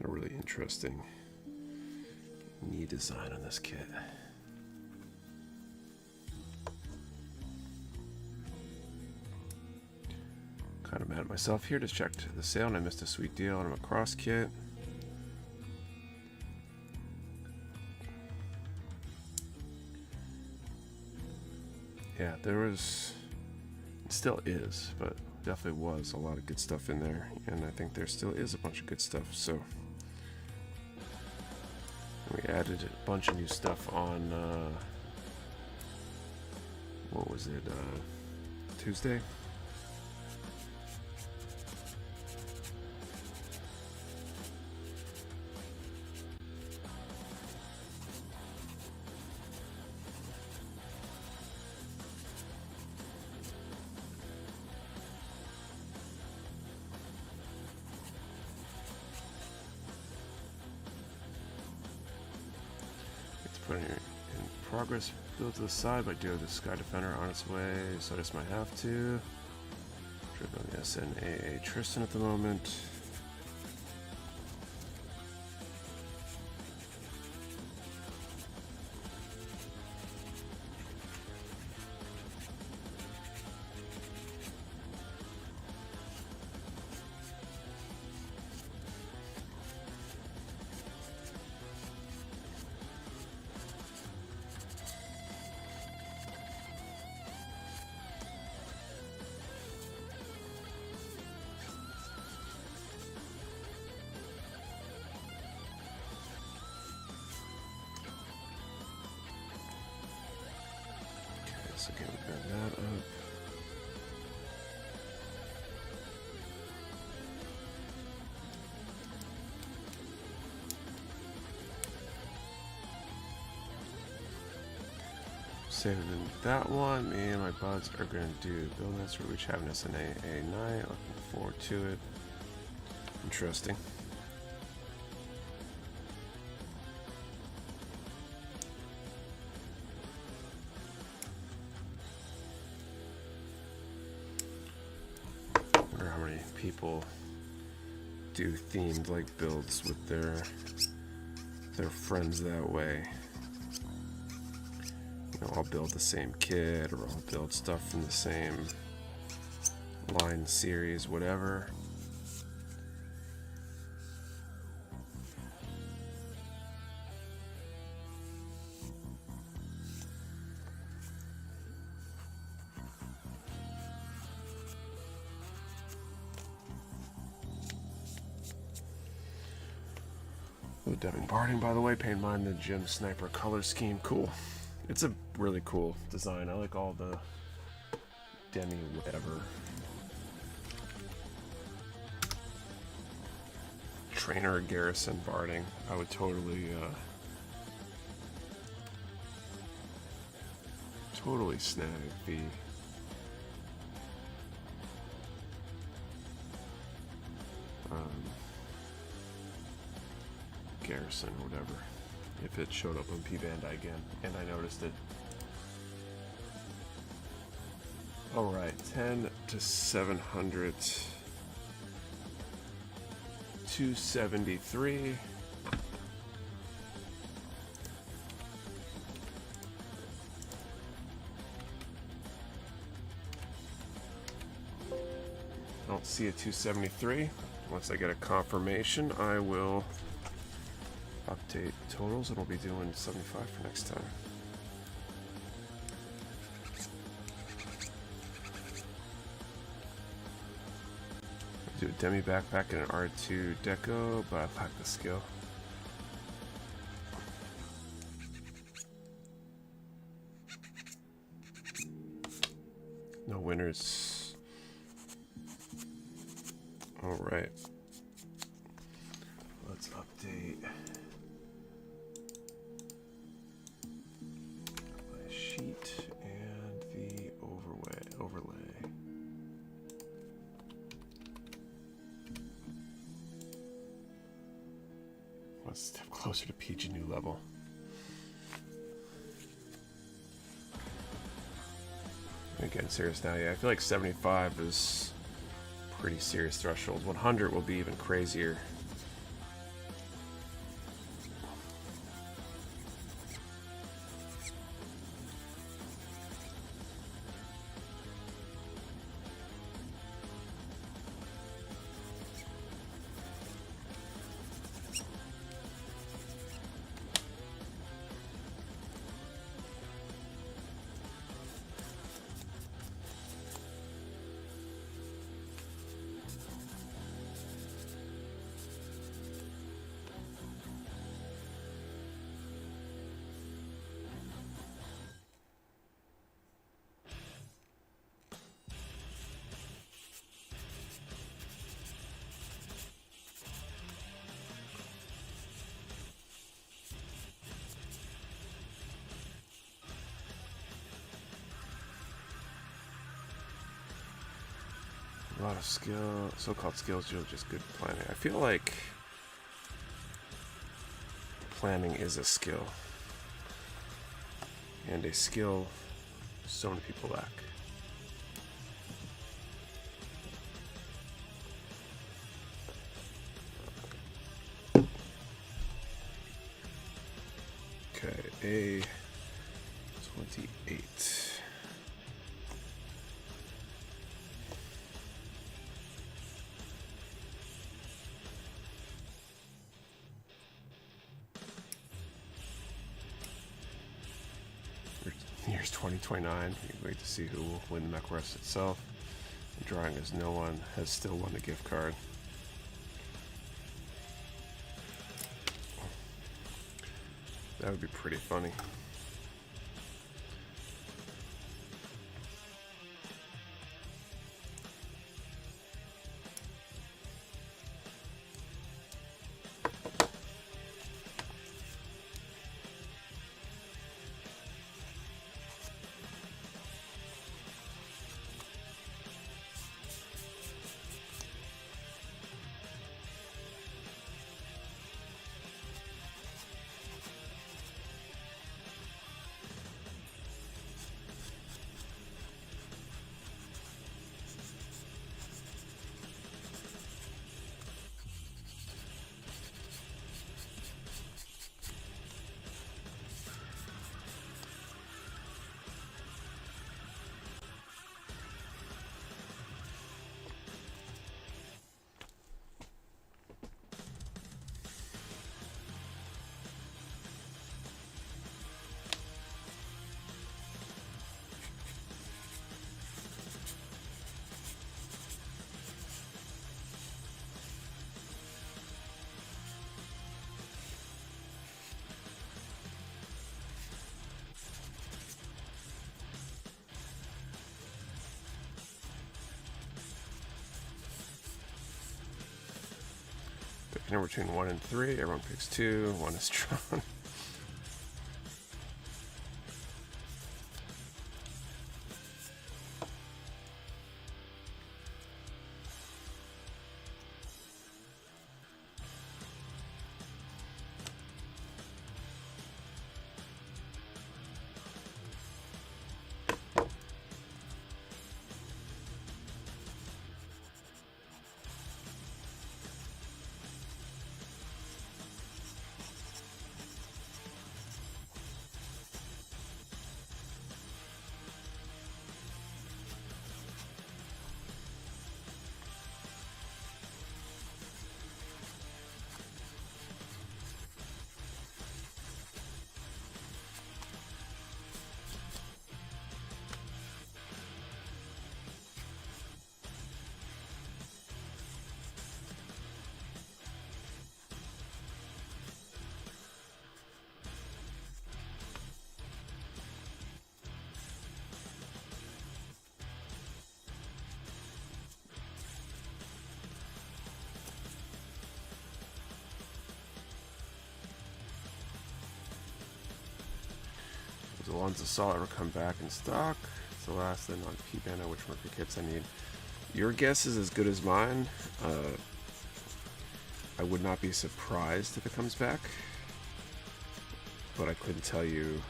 A really interesting knee design on this kit. Kind of mad at myself here. Just checked the sale and I missed a sweet deal on a cross kit. Yeah, there was, it still is, but definitely was a lot of good stuff in there, and I think there still is a bunch of good stuff. So we added a bunch of new stuff on what was it, Tuesday? Putting it in progress, build to the side, but do the Sky Defender on its way, so I just might have to. Dribbling the SNAA Tristan at the moment. So again, we grab that up. Saving that one. Me and my buds are going to do build nets for each having us an AA night. Looking forward to it. Interesting. people do themed like builds with their friends that way. You know, I'll build the same kit, or I'll build stuff from the same line, series, whatever. The Deming Barding, by the way, painted mine the Gem Sniper color scheme. Cool. It's a really cool design. I like all the Demi whatever. Trainer Garrison Barding. I would totally snag the Garrison or whatever if it showed up on P-Bandai again and I noticed it. Alright, 10 to 700, 273. I don't see a 273. Once I get a confirmation, I will update totals, and we'll be doing 75 for next time. Do a Demi backpack and an R2 deco, but I lack the skill. No winners. All right. Let's update my sheet and the overlay. Let's step closer to PG new level. Getting serious now, yeah. I feel like 75 is pretty serious threshold. 100 will be even crazier. A lot of skill, so-called skills, are just good planning. I feel like planning is a skill, and a skill so many people lack. Okay, a 28. Year's 2029. You wait to see who will win the Mecha Warehouse itself. The drawing is no one has still won the gift card. That would be pretty funny. Pick a number between 1 and 3. Everyone picks 2. 1 is drawn. The ones that saw ever come back in stock. It's the last then on P-Band, which marker kits I need. Your guess is as good as mine. I would not be surprised if it comes back, but I couldn't tell you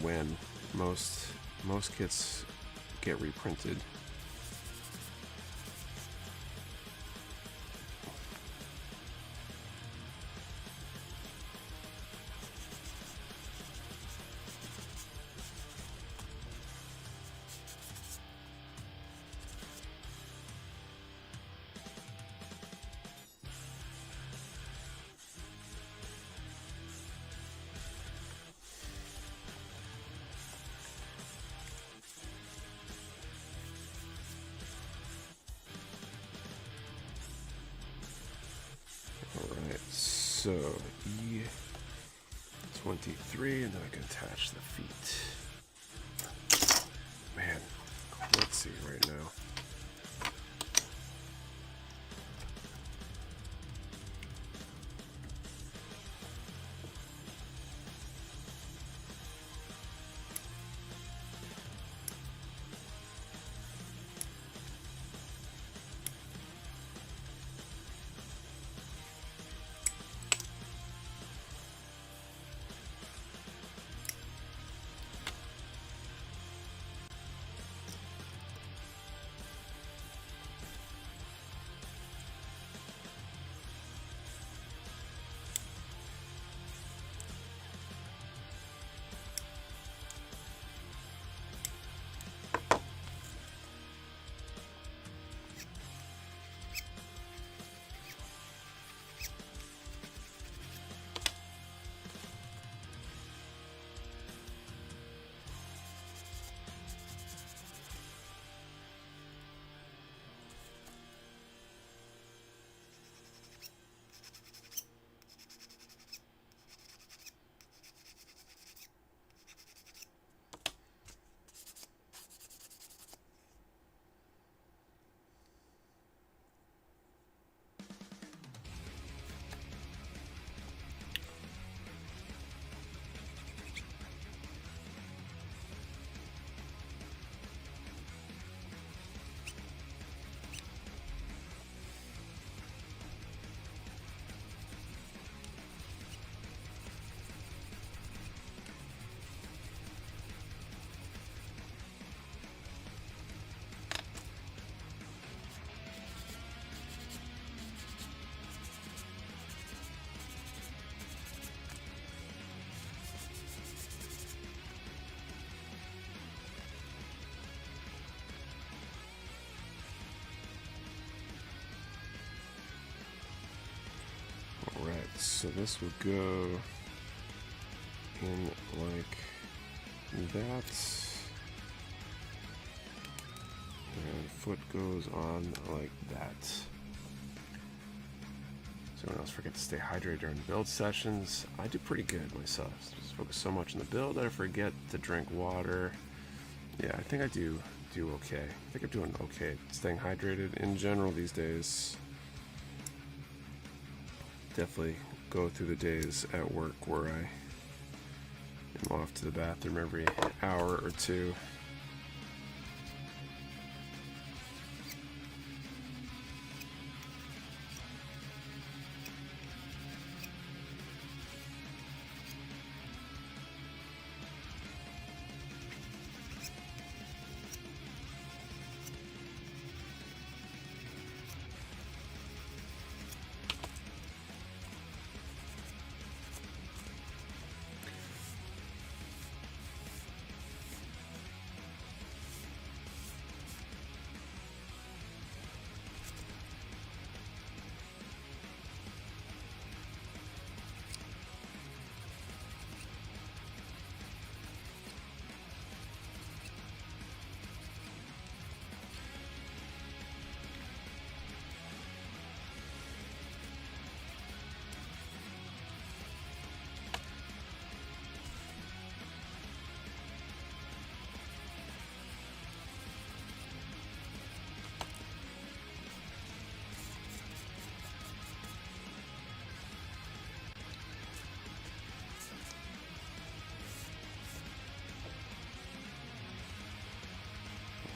when. Most kits get reprinted. So E23, and then I can attach the feet. Man, let's see right now. So this would go in like that, and foot goes on like that. So everyone else forget to stay hydrated during build sessions. I do pretty good myself. Just focus so much on the build that I forget to drink water. Yeah, I think I do okay. I think I'm doing okay staying hydrated in general these days. definitely go through the days at work where I am off to the bathroom every hour or two.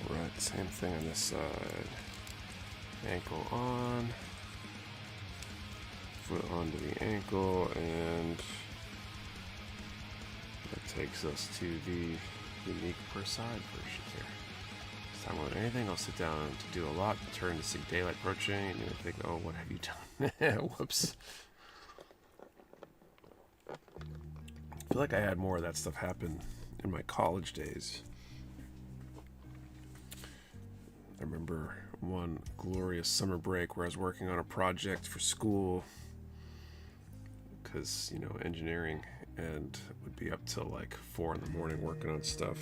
Right, same thing on this side. Ankle on, foot onto the ankle, and that takes us to the unique per side version here. This time more than anything, I'll sit down to do a lot, turn to see daylight approaching, and you think, oh, what have you done? Whoops. I feel like I had more of that stuff happen in my college days. I remember one glorious summer break where I was working on a project for school because, you know, engineering, and would be up till like 4 in the morning working on stuff,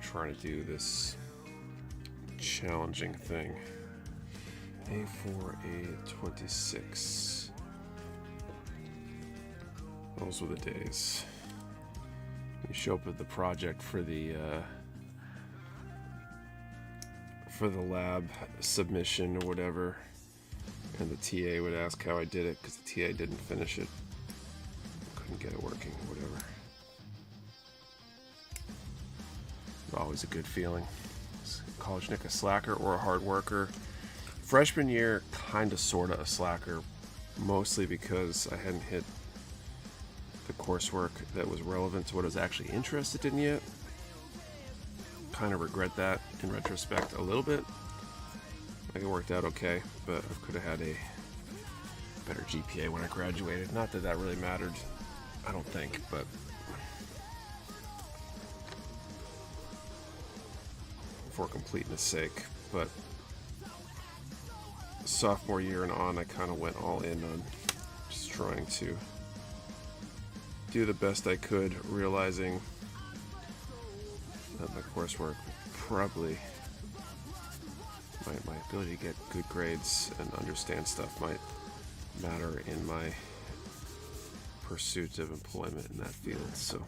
trying to do this challenging thing. A4A26. Those were the days. You show up at the project for the lab submission or whatever, and the TA would ask how I did it because the TA didn't finish it, couldn't get it working, whatever. Always a good feeling. Is college Nick a slacker or a hard worker? Freshman year, kind of sort of a slacker, mostly because I hadn't hit the coursework that was relevant to what I was actually interested in yet. Kind of regret that in retrospect a little bit. Like, it worked out okay, but I could have had a better GPA when I graduated. Not that that really mattered, I don't think, but for completeness sake. But sophomore year and on, I kind of went all in on just trying to do the best I could, realizing that my coursework probably, my ability to get good grades and understand stuff might matter in my pursuit of employment in that field. So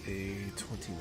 A29.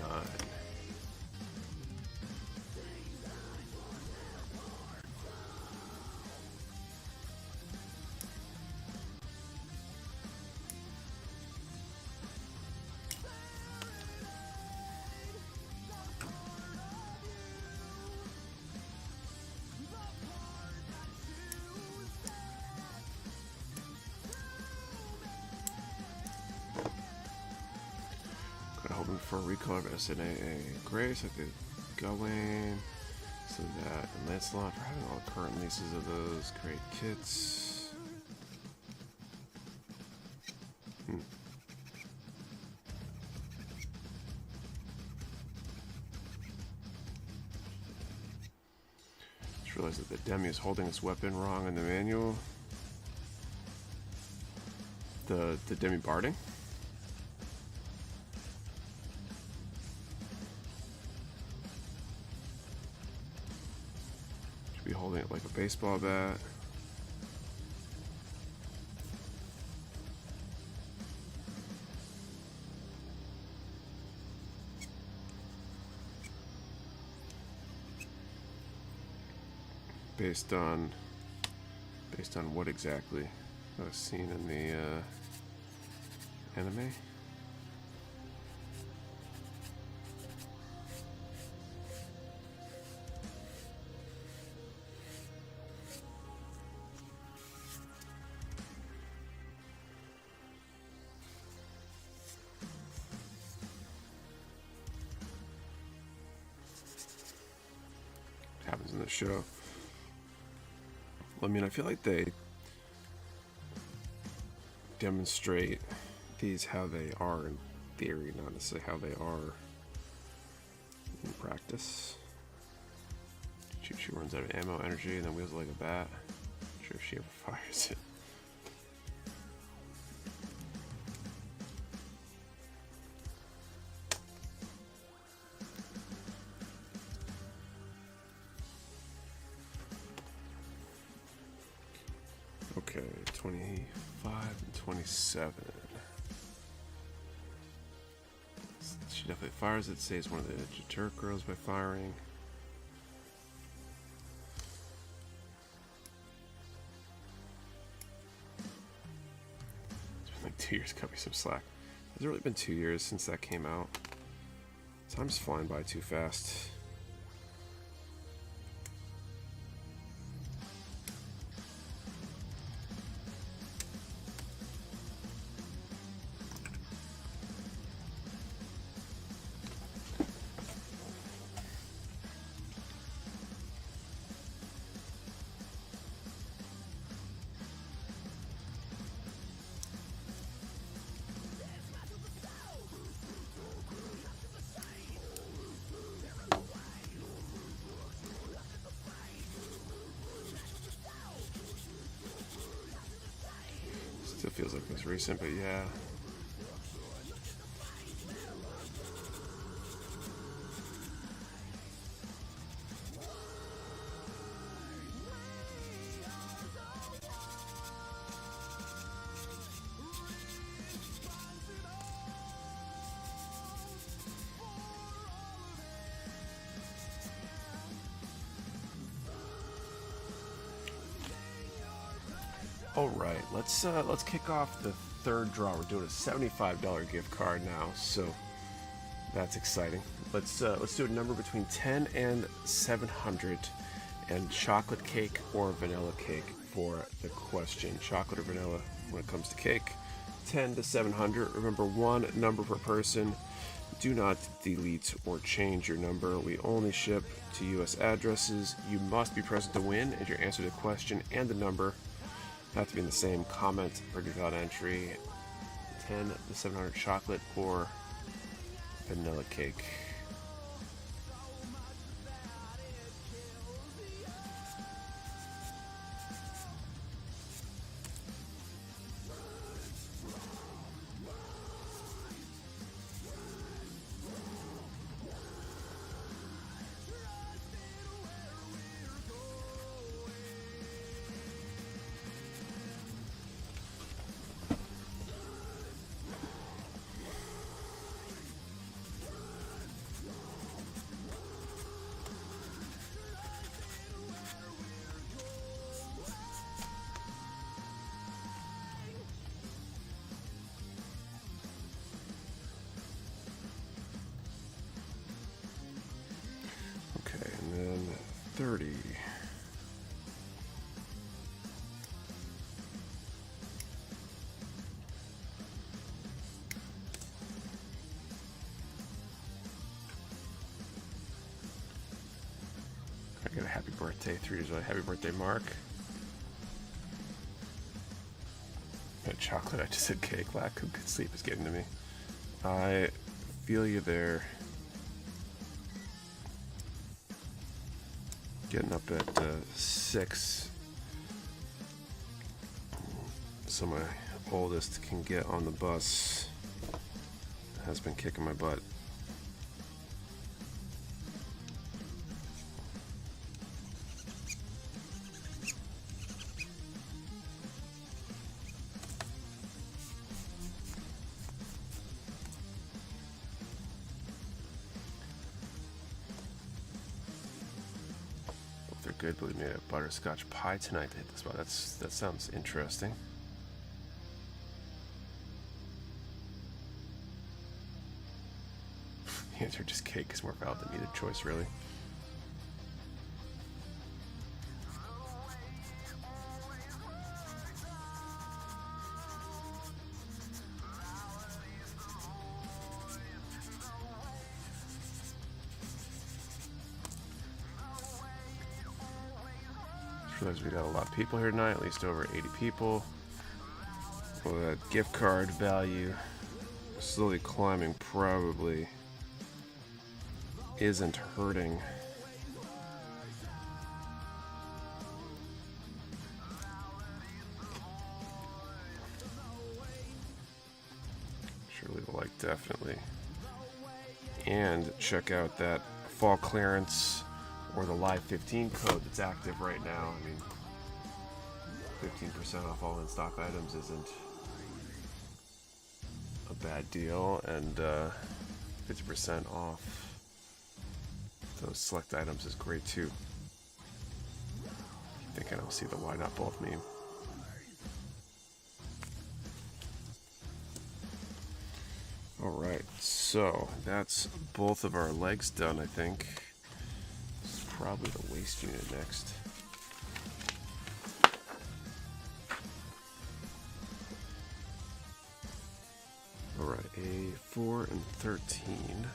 for a recall of SNAA. Grace, I could go in. So that, and Lancelot for having all the current leases of those. Create kits. Just realized that the Demi is holding its weapon wrong in the manual. The Demi barding. Be holding it like a baseball bat. Based on what exactly? I was seen in the anime. Happens in the show. I mean, I feel like they demonstrate these how they are in theory, not necessarily how they are in practice. She runs out of ammo, energy, and then wheels it like a bat. Not sure if she ever fires it. Okay, 25 and 27. She definitely fires it, saves one of the deter girls by firing. It's been like 2 years, cut me some slack. Has it really been 2 years since that came out? Time's flying by too fast. Still feels like it was recent, but yeah. All right, let's kick off the third draw. We're doing a $75 gift card now, so that's exciting. Let's do a number between 10 and 700, and chocolate cake or vanilla cake for the question. Chocolate or vanilla when it comes to cake. 10 to 700. Remember, one number per person. Do not delete or change your number. We only ship to U.S. addresses. You must be present to win, and your answer to the question and the number have to be in the same comment or give out entry. 10 to 700 chocolate or vanilla cake. Okay, and then 30. happy birthday 3 years old. Happy birthday, Mark. Chocolate, I just said cake. Lack of good sleep is getting to me. I feel you there. Getting up at 6, so my oldest can get on the bus. Has been kicking my butt. Good, but we made a butterscotch pie tonight to hit the spot. That sounds interesting. The answer just cake is more valid than either choice, really. Realize we got a lot of people here tonight, at least over 80 people. Well, that gift card value slowly climbing probably isn't hurting. Surely the like, definitely. And check out that fall clearance or the Live 15 code that's active right now. I mean, 15% off all in-stock items isn't a bad deal, and 50% off those select items is great too. I think I don't see the why not both meme. Alright, so that's both of our legs done, I think. Probably the waist unit next. Alright, a 4 and 13.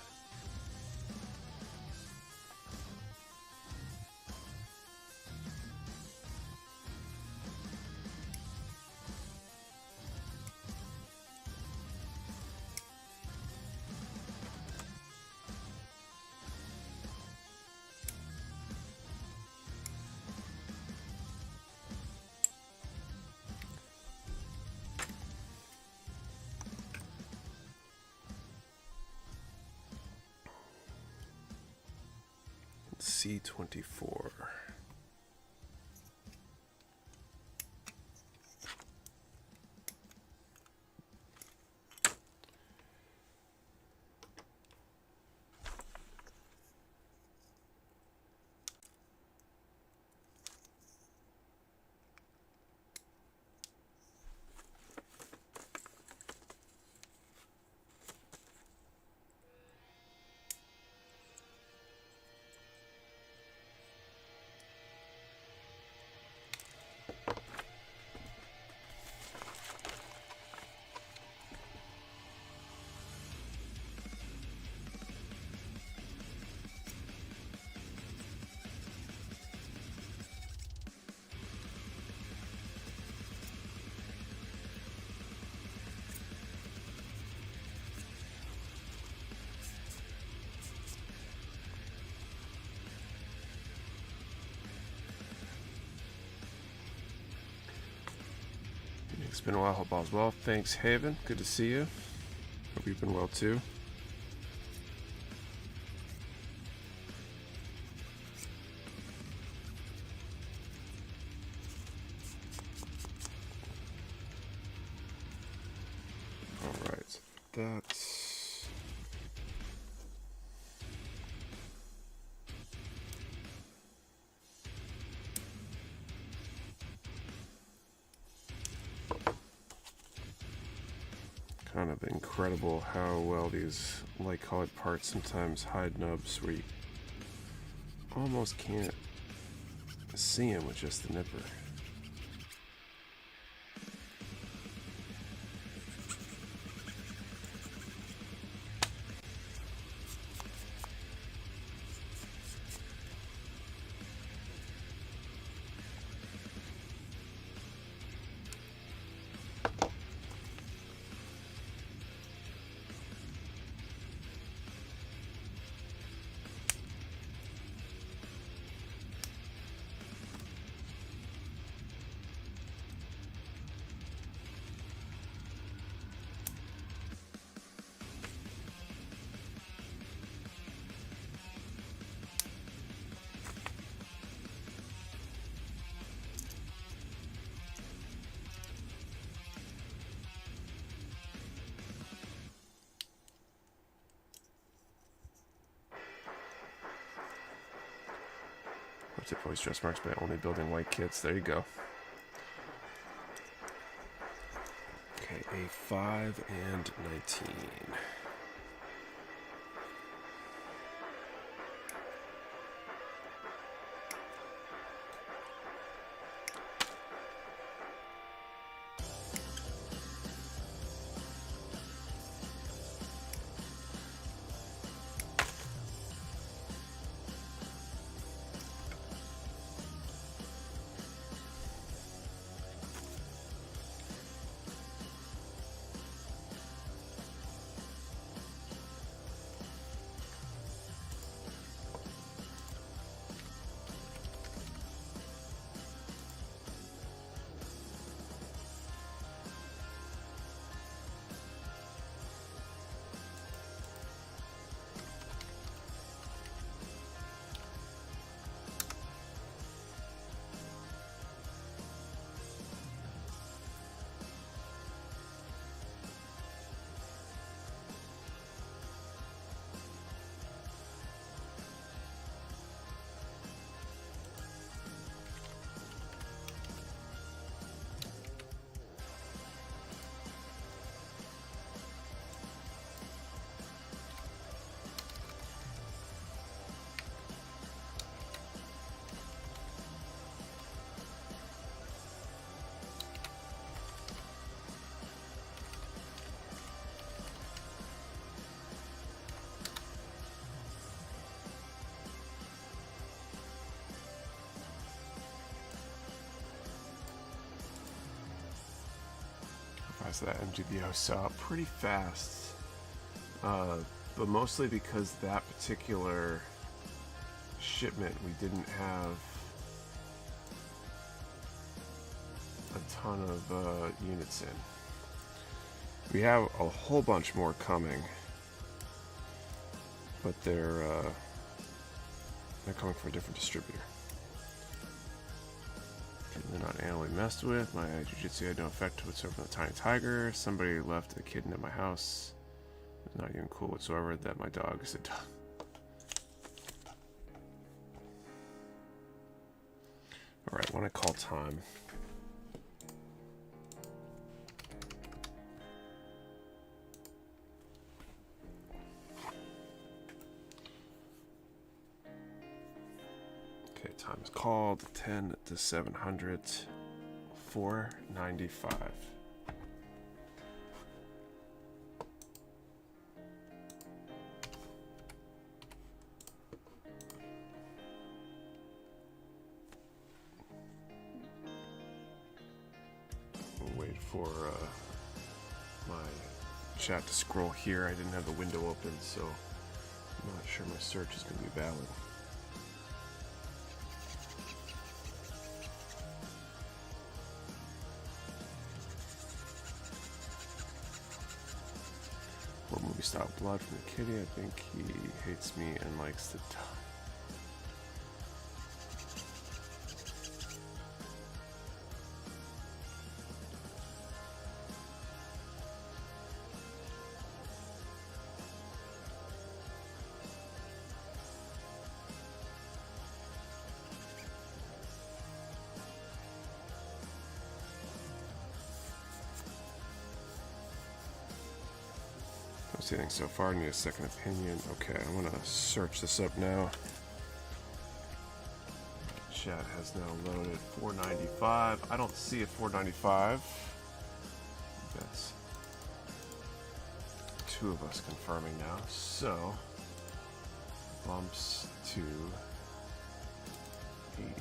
C24. It's been a while. Hope all's well. Thanks, Haven. Good to see you. Hope you've been well too. All right, that's kind of incredible how well these light colored parts sometimes hide nubs where you almost can't see them with just the nipper. Top tip, always dress marks by only building white kits. There you go. Okay, a 5 and 19. That MGBO saw pretty fast, but mostly because that particular shipment we didn't have a ton of units in. We have a whole bunch more coming, but they're coming from a different distributor. They're not animally messed with. My jujitsu had no effect whatsoever on the tiny tiger. Somebody left a kitten at my house. It's not even cool whatsoever that my dog is a dog. Alright, when I call time. Time is called 10 to 700, 495. We'll wait for my chat to scroll here. I didn't have the window open, so I'm not sure my search is going to be valid. Stop blood from the kitty. I think he hates me and likes to die. Don't see anything so far. I need a second opinion. Okay, I'm gonna search this up now. Chat has now loaded 495. I don't see a 495. That's two of us confirming now. So bumps to 80.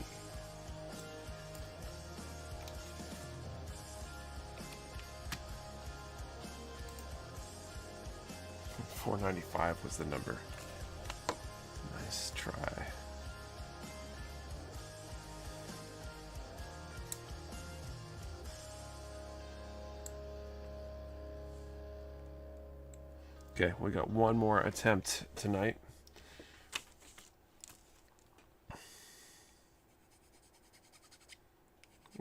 $495 was the number. Nice try. Okay, we got one more attempt tonight.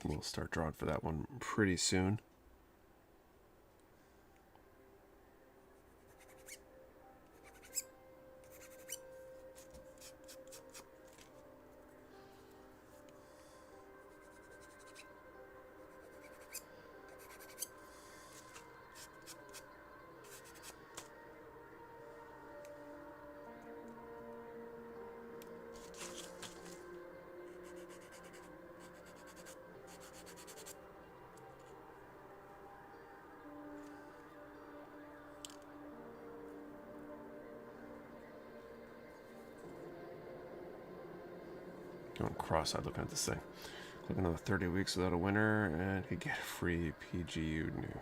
We'll start drawing for that one pretty soon. Going cross-eyed looking at this thing. Click another 30 weeks without a winner and could get a free PGU new.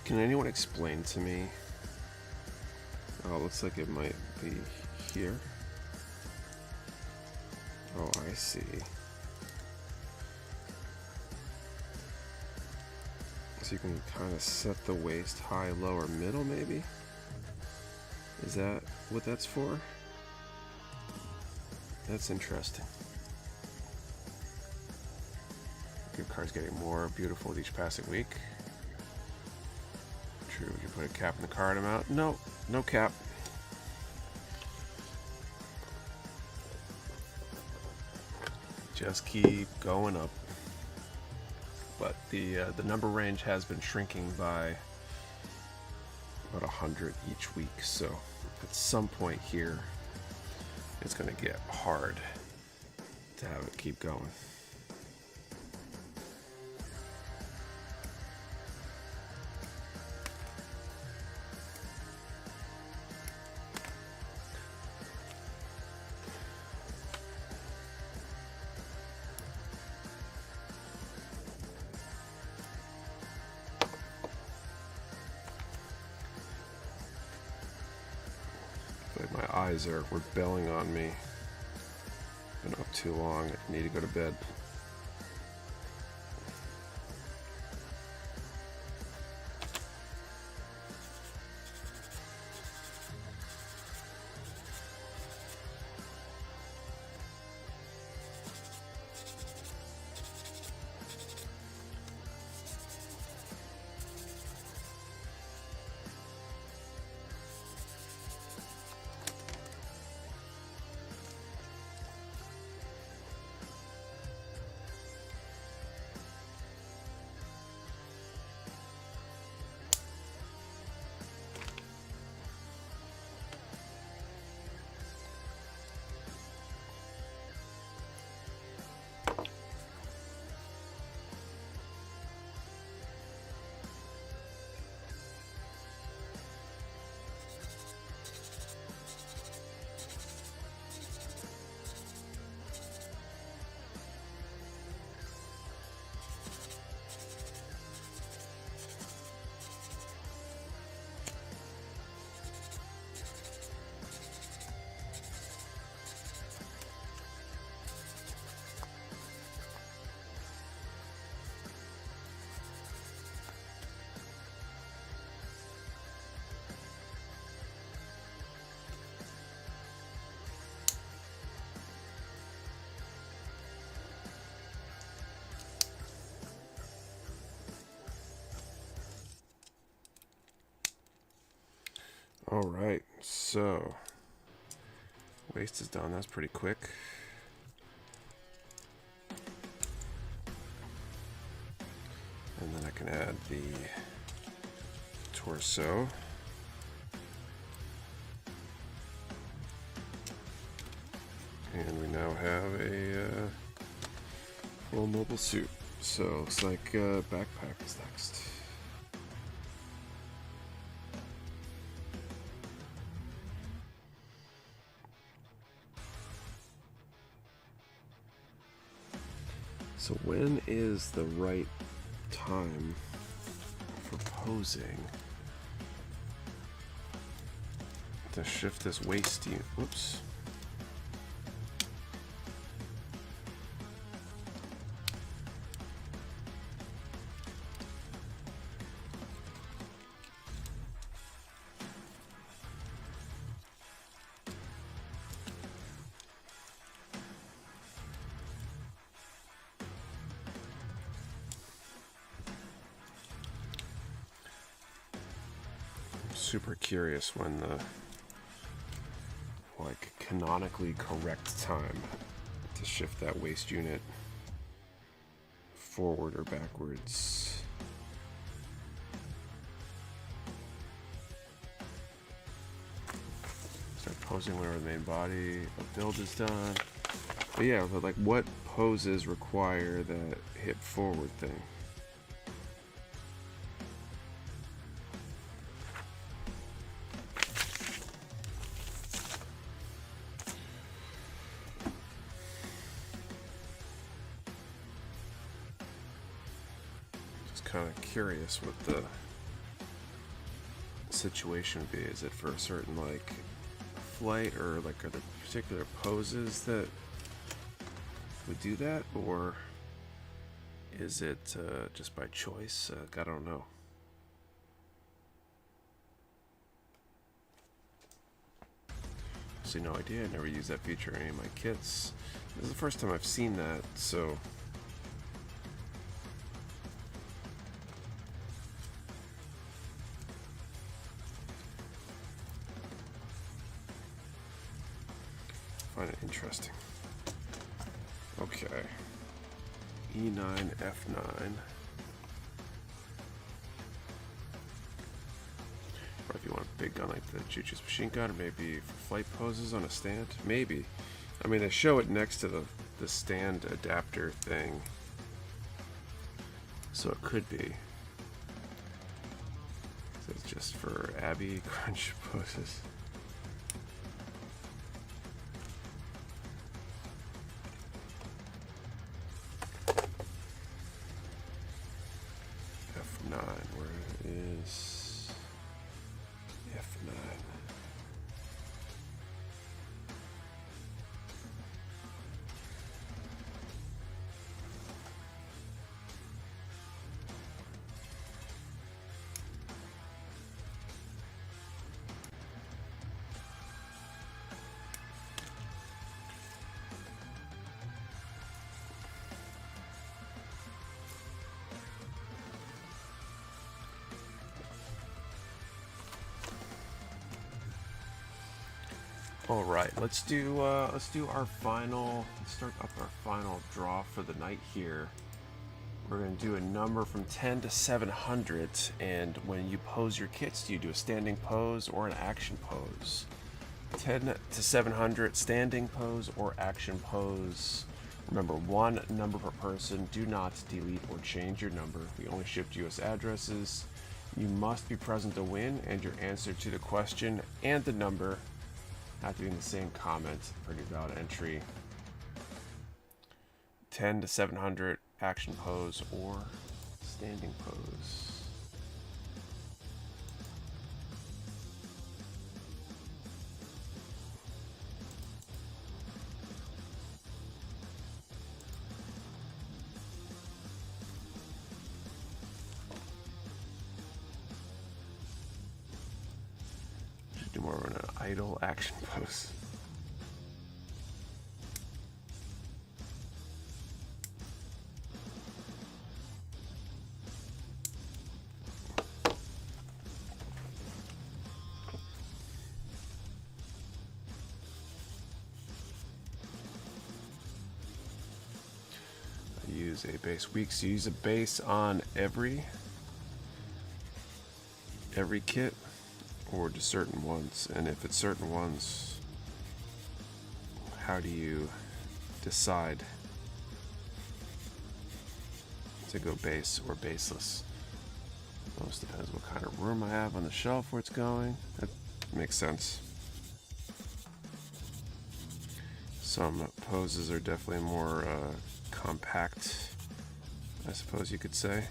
Can anyone explain to me? Oh, it looks like it might be here. Oh, I see. So you can kind of set the waist high, low, or middle, maybe? Is that what that's for? That's interesting. Your car's getting more beautiful with each passing week. True, would you put a cap in the card amount? No, no cap. Just keep going up. But the number range has been shrinking by about 100 each week, so at some point here it's going to get hard to have it keep going. My eyes are rebelling on me. Been up too long. I need to go to bed. All right, so waist is done. That's pretty quick. And then I can add the torso. And we now have a full mobile suit. So looks like backpack is next. So when is the right time for posing to shift this waist? Whoops. super curious when the like canonically correct time to shift that waste unit forward or backwards. Start posing whenever the main body of build is done. But yeah, but like what poses require that hip forward thing? Kind of curious what the situation would be. Is it for a certain like flight, or like are there particular poses that would do that, or is it just by choice? I don't know. So no idea. I never used that feature in any of my kits. This is the first time I've seen that, so find it interesting. Okay. E9, F9. Or if you want a big gun like the Choo-Choo's machine gun, or maybe for flight poses on a stand. Maybe. I mean, they show it next to the stand adapter thing. So it could be. So it's just for Abby crunch poses. All right, let's do our final. Let's start up our final draw for the night here. We're going to do a number from 10 to 700, and when you pose your kits, do you do a standing pose or an action pose? 10 to 700, standing pose or action pose. Remember, one number per person. Do not delete or change your number. We only ship to US addresses. You must be present to win, and your answer to the question and the number have to be in the same comment for any valid entry. 10 to 700, action pose or standing pose. Should do more of an idle action pose. Use a base weak, so use a base on every kit or just certain ones. And if it's certain ones, how do you decide to go base or baseless? Most depends what kind of room I have on the shelf where it's going. That makes sense. Some poses are definitely more compact, I suppose you could say.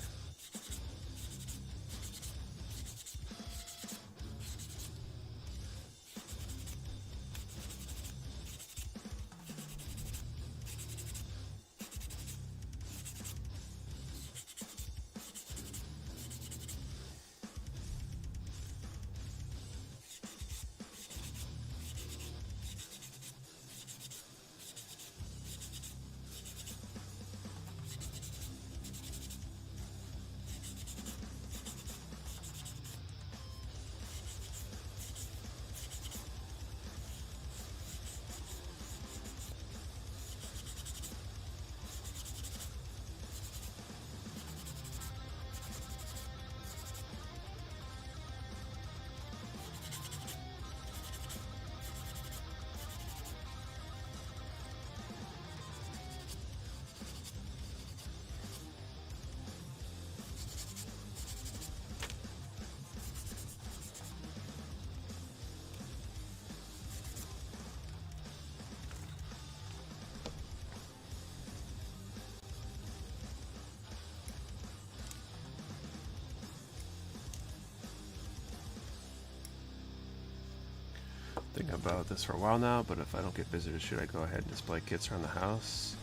Thinking about this for a while now, but if I don't get visitors, should I go ahead and display kits around the house?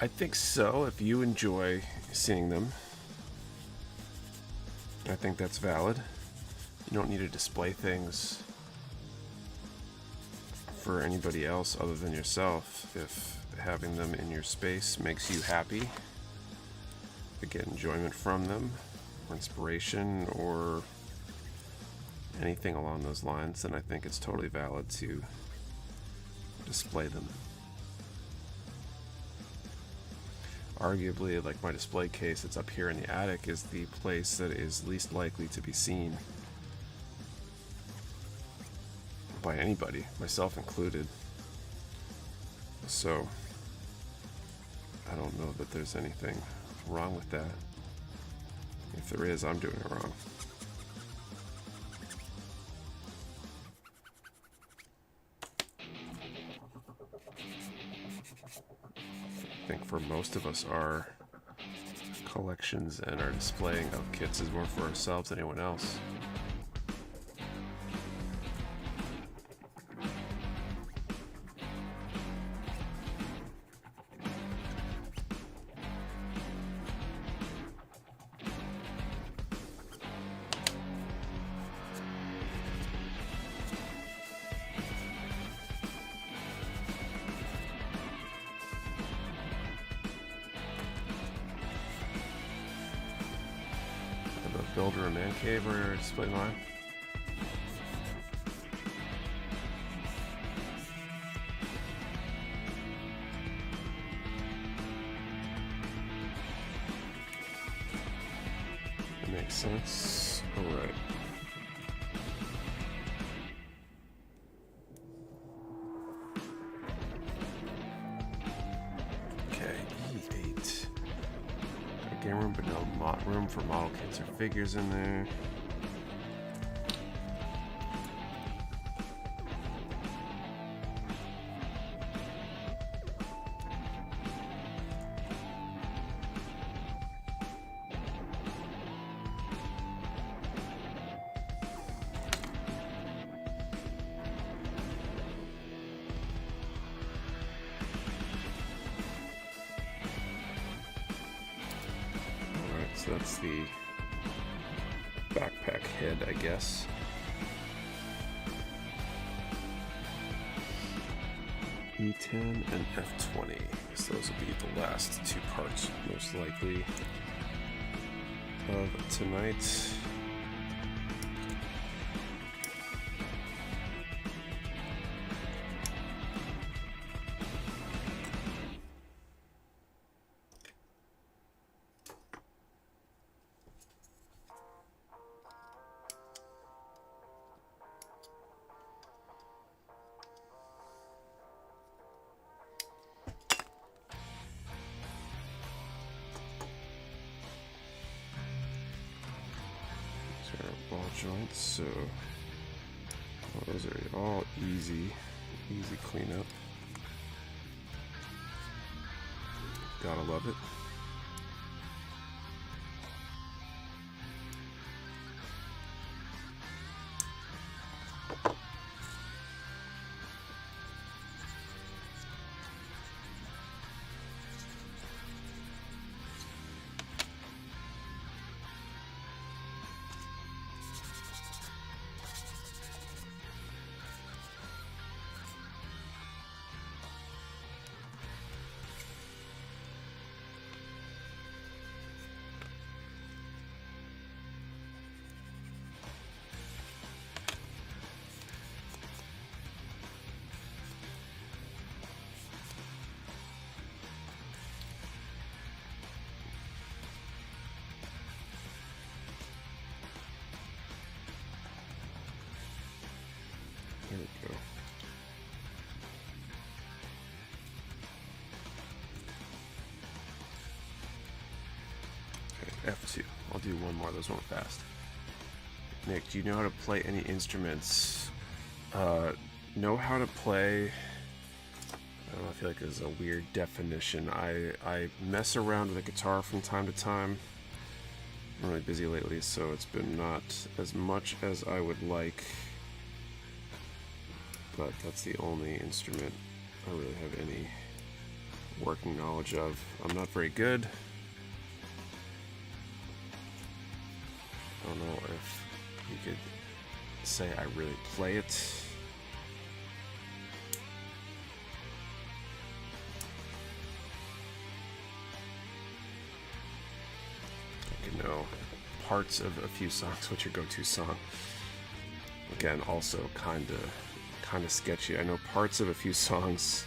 I think so, if you enjoy seeing them. I think that's valid. You don't need to display things for anybody else other than yourself. If having them in your space makes you happy, you get enjoyment from them, or inspiration, or anything along those lines, then I think it's totally valid to display them. Arguably, like my display case that's up here in the attic is the place that is least likely to be seen by anybody, myself included. So I don't know that there's anything wrong with that. If there is, I'm doing it wrong. I think for most of us, our collections and our displaying of kits is more for ourselves than anyone else. Builder a man cave or display mine. That makes sense. All right. Okay, E8. Game room, but no room for model kits or figures in there. So that's the backpack head, I guess. E10 and F20. So those will be the last two parts, most likely, of tonight. Ball joints, so those are all easy cleanup. Gotta love it. There we go. Okay, F2. I'll do one more. Those went fast. Nick, do you know how to play any instruments? Know how to play... I don't know, I feel like it's a weird definition. I mess around with a guitar from time to time. I'm really busy lately, so it's been not as much as I would like. but that's the only instrument I really have any working knowledge of. I'm not very good. I don't know if you could say I really play it. I can know parts of a few songs. What's your go-to song? Again, also kind of sketchy. I know parts of a few songs.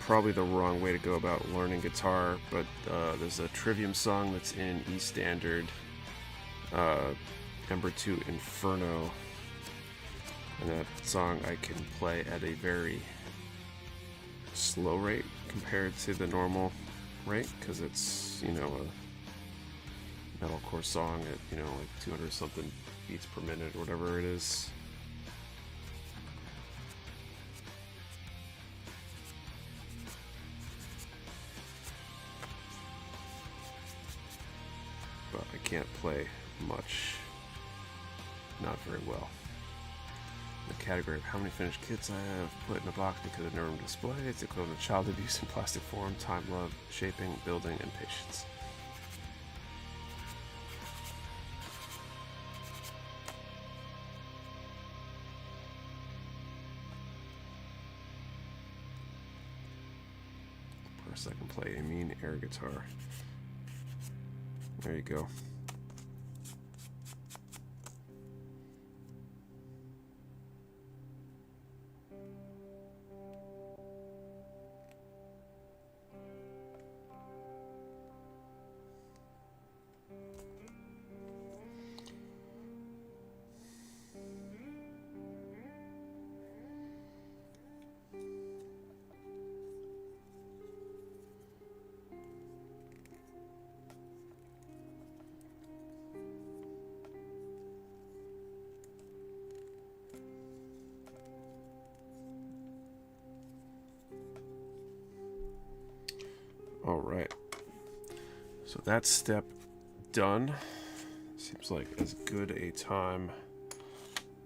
Probably the wrong way to go about learning guitar, but there's a Trivium song that's in E standard, number 2 Inferno, and that song I can play at a very slow rate compared to the normal rate, because it's, you know, a metalcore song at, you know, like 200 something beats per minute or whatever it is. But I can't play much, not very well. The category of how many finished kits I have put in a box because I've never been displayed. It's equivalent to child abuse in plastic form, time, love, shaping, building, and patience. First, I can play a mean air guitar. There you go. All right, so that's step done. Seems like as good a time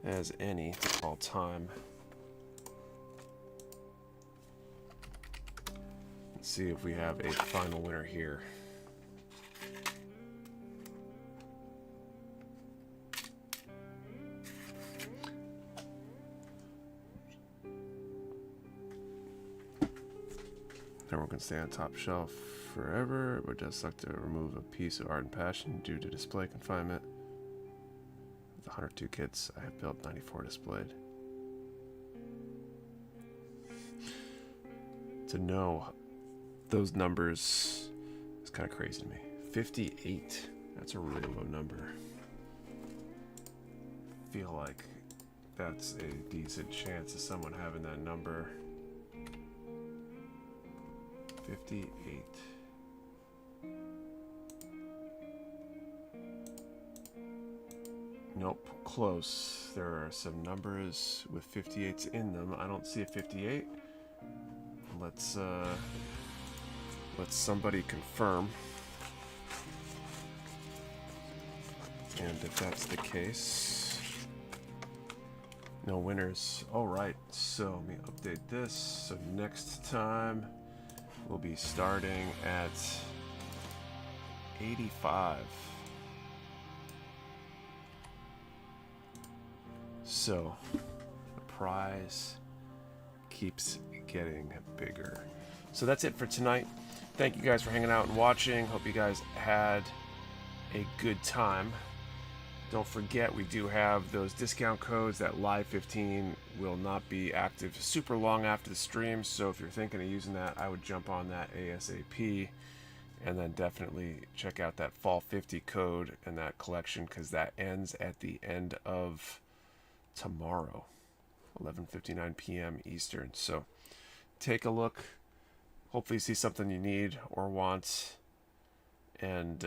as any all time. Let's see if we have a final winner here. Everyone can stay on top shelf forever, but just like to remove a piece of art and passion due to display confinement. With 102 kits, I have built 94 displayed. To know those numbers is kind of crazy to me. 58, that's a really low number. I feel like that's a decent chance of someone having that number. 58. Nope, close. There are some numbers with 58s in them. I don't see a 58. Let's somebody confirm. And if that's the case, no winners. All right, so let me update this. So next time we'll be starting at 85. So the prize keeps getting bigger. So that's it for tonight. Thank you guys for hanging out and watching. Hope you guys had a good time. Don't forget, we do have those discount codes. That Live 15 will not be active super long after the stream, so if you're thinking of using that, I would jump on that ASAP. And then definitely check out that Fall 50 code and that collection, because that ends at the end of tomorrow, 11:59 p.m. Eastern. So take a look. Hopefully you see something you need or want, and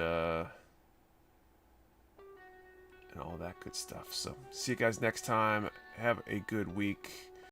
all that good stuff. So see you guys next time. Have a good week.